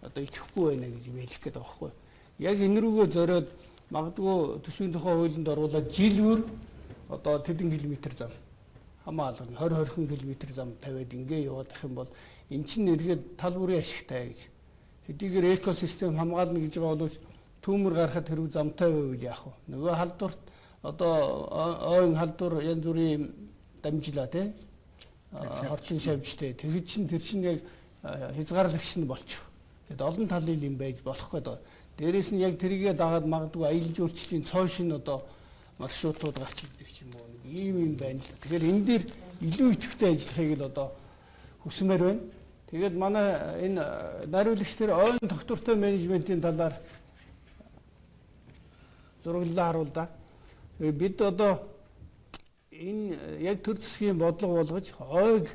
одоо итгэхгүй байна гэж хэлэх гээд байгаа байхгүй. Яг энэ рүүгээ зориод магадгүй төсвийн тухай хуулинд оруулаад жилээр одоо тэдэн километр зам хамаалгын 20 км зам тавиад ингээ яваад ах юм бол эн чинь эргээд тал бүрийн ашигтай гэж. Хэдийгээр экосистем хамгаална гэж байгаа боловч түүмэр гарахад хэрэг замтай байвал яах вэ? Нөгөө халдварт одоо ойн халдвар янз бүрийн дамжлаа тий. Хорчин шавжтэй. Тэгэж чинь тэр чинь яг хязгаарлагч нь болчих. Тэгэд олон талын юм байж болох гэдэг. Дээрээс нь яг тэрийгээ дагаад магадгүй аялал жуулчлалын цоо шин одоо маршрутууд гарч ирдэг юм уу? Нэг ийм юм байна л. Тэгэхээр энэ дээр илүү идэвхтэй ажиллахыг л одоо хүсмээр байна. Тэгээд манай энэ найруулагч нар ойн тогтвортой менежментийн талаар зураглалаа харуулдаг. Бид одоо энэ яг төр засгийн бодлого болгож ойг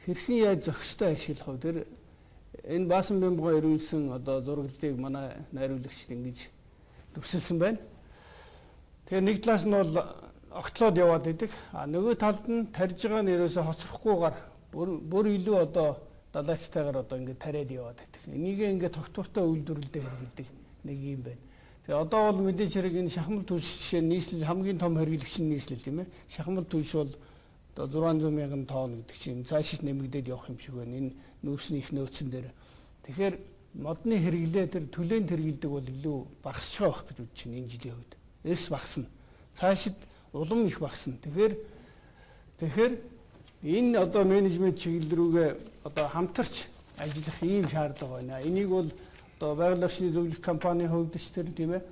хэрхэн яаж зохистой ашиглах вэ? Тэр энэ Баасан Бямбага ирүүлсэн одоо зураглалыг манай найруулагчид ингэж төвсөлсөн байна. Тэгээ нэг талаас нь бол огтлоод яваад идэг. Нөгөө талд нь тарж байгаа нь ерөөсө хоцрохгүйгээр бүр илүү одоо далайцтайгаар одоо ингэ тариад яваад байдаг. Энийг ингэ тогтвортой үйлдвэрлэлдээ хэрэглэдэг нэг юм байна. Тэгээ одоо бол мэдээж хэрэг энэ шахмал түлш жишээ нийслэл хамгийн том хэрэглэгч нь нийслэл тийм ээ. Шахмал түлш бол одоо 600 мянган тонн гэдэг чинь цаашид нэмэгдээд явах юм шиг байна. Энэ нөөцний их нөөцөн дээр. Тэгэхээр модны хэрэглээ тэр төлөөнд хэрэглэдэг бол илүү багасч байгаа байх гэж үзэж байна энэ жилийн үед. Эрс багасна. Цаашид улам их багасна. Тэгэхээр энэ одоо менежмент чиглэл рүүгээ одоо хамтарч ажиллах ийм шаардлага байна. Энийг бол одоо байгаль орчны зөвлөх компанийн хувьд ч тэр тийм ээ.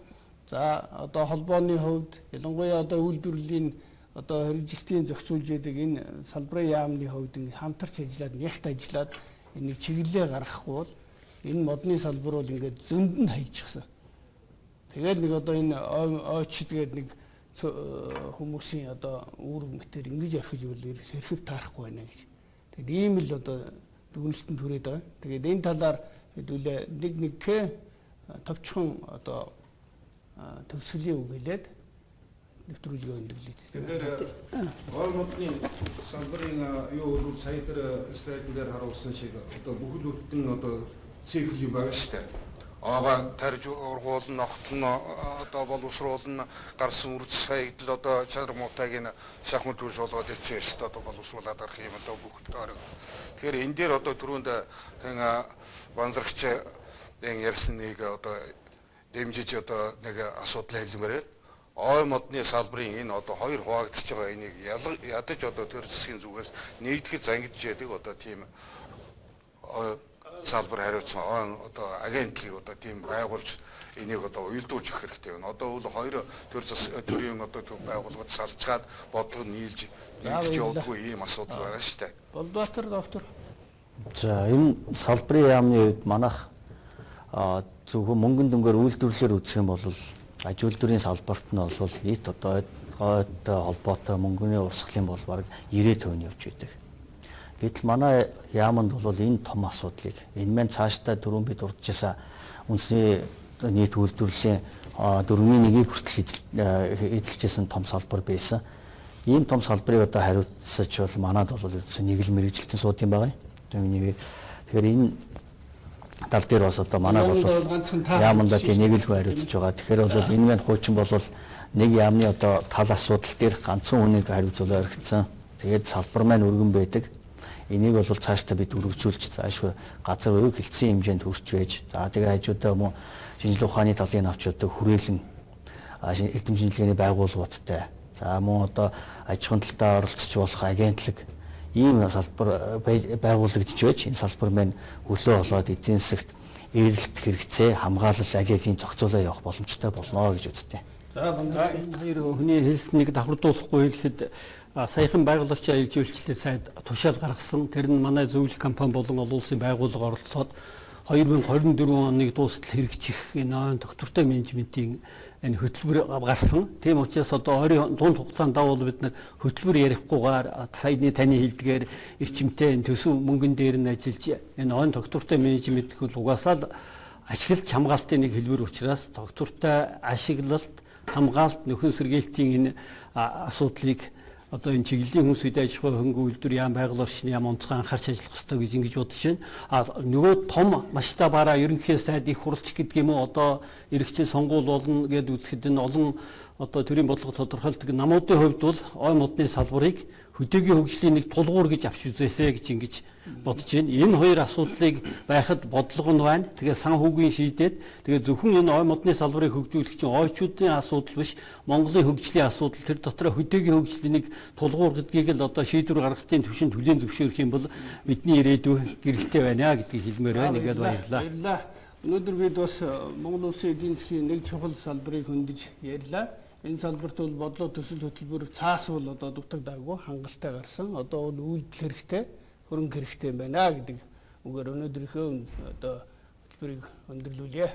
За одоо холбооны хувьд ялангуяа одоо үйлдвэрлэлийн одоо хэрэгжилтийн зохицуулж яадаг энэ салбарын яамны хувьд хамтарч ажиллаад нягт ажиллаад энийг чиглэлээ гаргахгүй бол энэ модны салбар бол ингээд зөнд нь хайчихсан. Тэгээд нэг одоо энэ ойч тэгээд нэг хүмүүсийн одоо үүрэг мэтэр ингэж орхиж үл хэрхэв таарахгүй байна гэж. Тэгээд ийм л одоо дүгнэлтэнд хүрээд байгаа. Тэгээд энэ талаар хэдүүлээ нэг товчхон одоо төгсгөлийн үгэлээд нэвтрүүлгээ өндөрлөе. Тэгэхээр гол модны салбарын юу бол сая тэр слайдээр харуулсан шиг одоо бүхэл бүтэн одоо цикл юм байгаа шүү дээ. Ага тарж ургуулна, огтлно одоо боловсруулна, гарсан үрдс саягдл одоо чанар муутайг шахмал төрж болгоод ицсэн шүү дээ. Одоо боловсруулаад гарах юм одоо бүгд орог. Тэгэхээр энэ дээр одоо түрүүнд банзрагч ярьсан нэг одоо дэмжиж одоо нэг асуудал хэлмээрээ ой модны салбарын энэ одоо хоёр хуваагдчихж байгаа энийг ядаж одоо төр засгийн зүгээс нэгдэхэд зангидж яадаг одоо тийм салбар хариуцсан одоо агентлыг одоо тийм байгуулж энийг одоо уялдуулж өгөх хэрэгтэй байна. Одоо бол хоёр төр зас төрийн одоо байгууллагад салцгаад бодлого нийлж явдаггүй ийм асуудал байгаа шүү дээ. Болбаатар доктор. За энэ салбарын яамны үед манайх зөвхөн мөнгөн дүнгээр үйлдвэрлэлээр үзэх юм бол аж үйлдвэрийн салбарт нь бол нийт одоо гойтой холбоотой мөнгөний урсгалын бол бараг 90% явж байдаг. Гэтэл манай яамд бол энэ том асуудлыг энэ мэн цаашдаа дөрөв бид урдчаасаа үндэсний нийт үйлдвэрлэлийн 4/1-ийг хүртэл эзэлжсэн том салбар байсан. Ийм том салбарыг одоо хариуцсаж бол манад бол ердөөс нэг л мэрэгжилтэн сууд юм байгаа юм. Тэгэхээр энэ тал дээр бас одоо манай бол яамдаа тийм нэг л хариуцж байгаа. Тэгэхээр бол энэ мэн хуучин бол нэг яамны одоо тал асуудал дээр ганцхан хүнийг хариуцуулаад орхицсан. Тэгээд салбар маань өргөн байдаг. Энийг бол цаашдаа бид өргөжүүлж заашгүй газар өвөг хилцсэн хэмжээнд хүрч байж. За тэгээ хажуудаа мөн шинжилгээ ухааны талын авч одоо хүрээлэн эрдэм шинжилгээний байгууллагуудтай. За мөн одоо аж ахуйн талдаа оролцож болох агентлаг ийм салбар байгуулагдж байж энэ салбар маань хөлөө болоод эдийн засагт эрэлт хэрэгцээ хамгаалал аль алийг зохицуулаад явах боломжтой болно гэж үздэг. За хоёр хүний хэлснийг давхардуулахгүй хэлэхэд саяхан байгаль орчин аялал жуулчлалын сайд тушаал гаргасан. Тэр нь манай зөвлөх компани болон олон улсын байгууллага оролцоод 2024 оныг дуустал хэрэгжих энэ доктортой менежментийн энэ хөтөлбөр гарсан. Тийм учраас одоо 20 дунд хугацаанд давал бид нар хөтөлбөр ярихгүйгээр саяны таны хэлдгээр эрчимтэй төсөв мөнгөн дээр нь ажиллаж энэ он доктортой менежмент хөл угаасаа л ашиглалт хамгаалтын нэг хэлбэр учраас доктортой ашиглалт хамгаалт нөхөн сэргээлтийн энэ асуудлыг одоо энэ чиглэлийн хүмүүс үе аж ахуй хөнгө үйлдвэр яам байгууллага орчны яам онцгой анхаарч ажиллах хэрэгтэй гэж ингэж бодож байна. А нөгөө том масштабаараа ерөнхий сайд их хурлч гэдэг юм уу одоо эрэгчийн сонгуул болно гэдээ үзэхэд энэ олон одоо төрийн бодлого тодорхойлдог намуудын хувьд бол ой модны салбарыг хөдөөгийн хөгжлийн нэг тулгуур гэж авч үзээсэй гэж ингэж бодож байна. Энэ хоёр асуудлыг байхад бодлого нь байна. Тэгээ сан хүүгийн шийдээд тэгээ зөвхөн энэ ой модны салбарыг хөгжүүлэх чинь ойчуудын асуудал биш, Монголын хөгжлийн асуудал. Тэр дотроо хөдөөгийн хөгжлийн нэг тулгуур гэдгийг л одоо шийдвэр гаргалтын түвшинд хүлээн зөвшөөрөх юм бол бидний ирээдүй гэрэлтэй байна гэдгийг хэлмээр байна. Ингээд баярлалаа. Өнөөдөр бид бас Монгол Улсын эдийн засгийн нэг чухал салбарыг хөндөж ярьлаа. Энэ салбарт бол бодлого төсөл хөтөлбөр цаас бол одоо дутагдаагүй хангалттай гарсан. Одоо бол үйлдэл хэрэгтэй, хөрөнгө хэрэгтэй байна гэдэг үгээр өнөөдрийнхөө одоо хөтөлбөрийг өндөрлүүлье.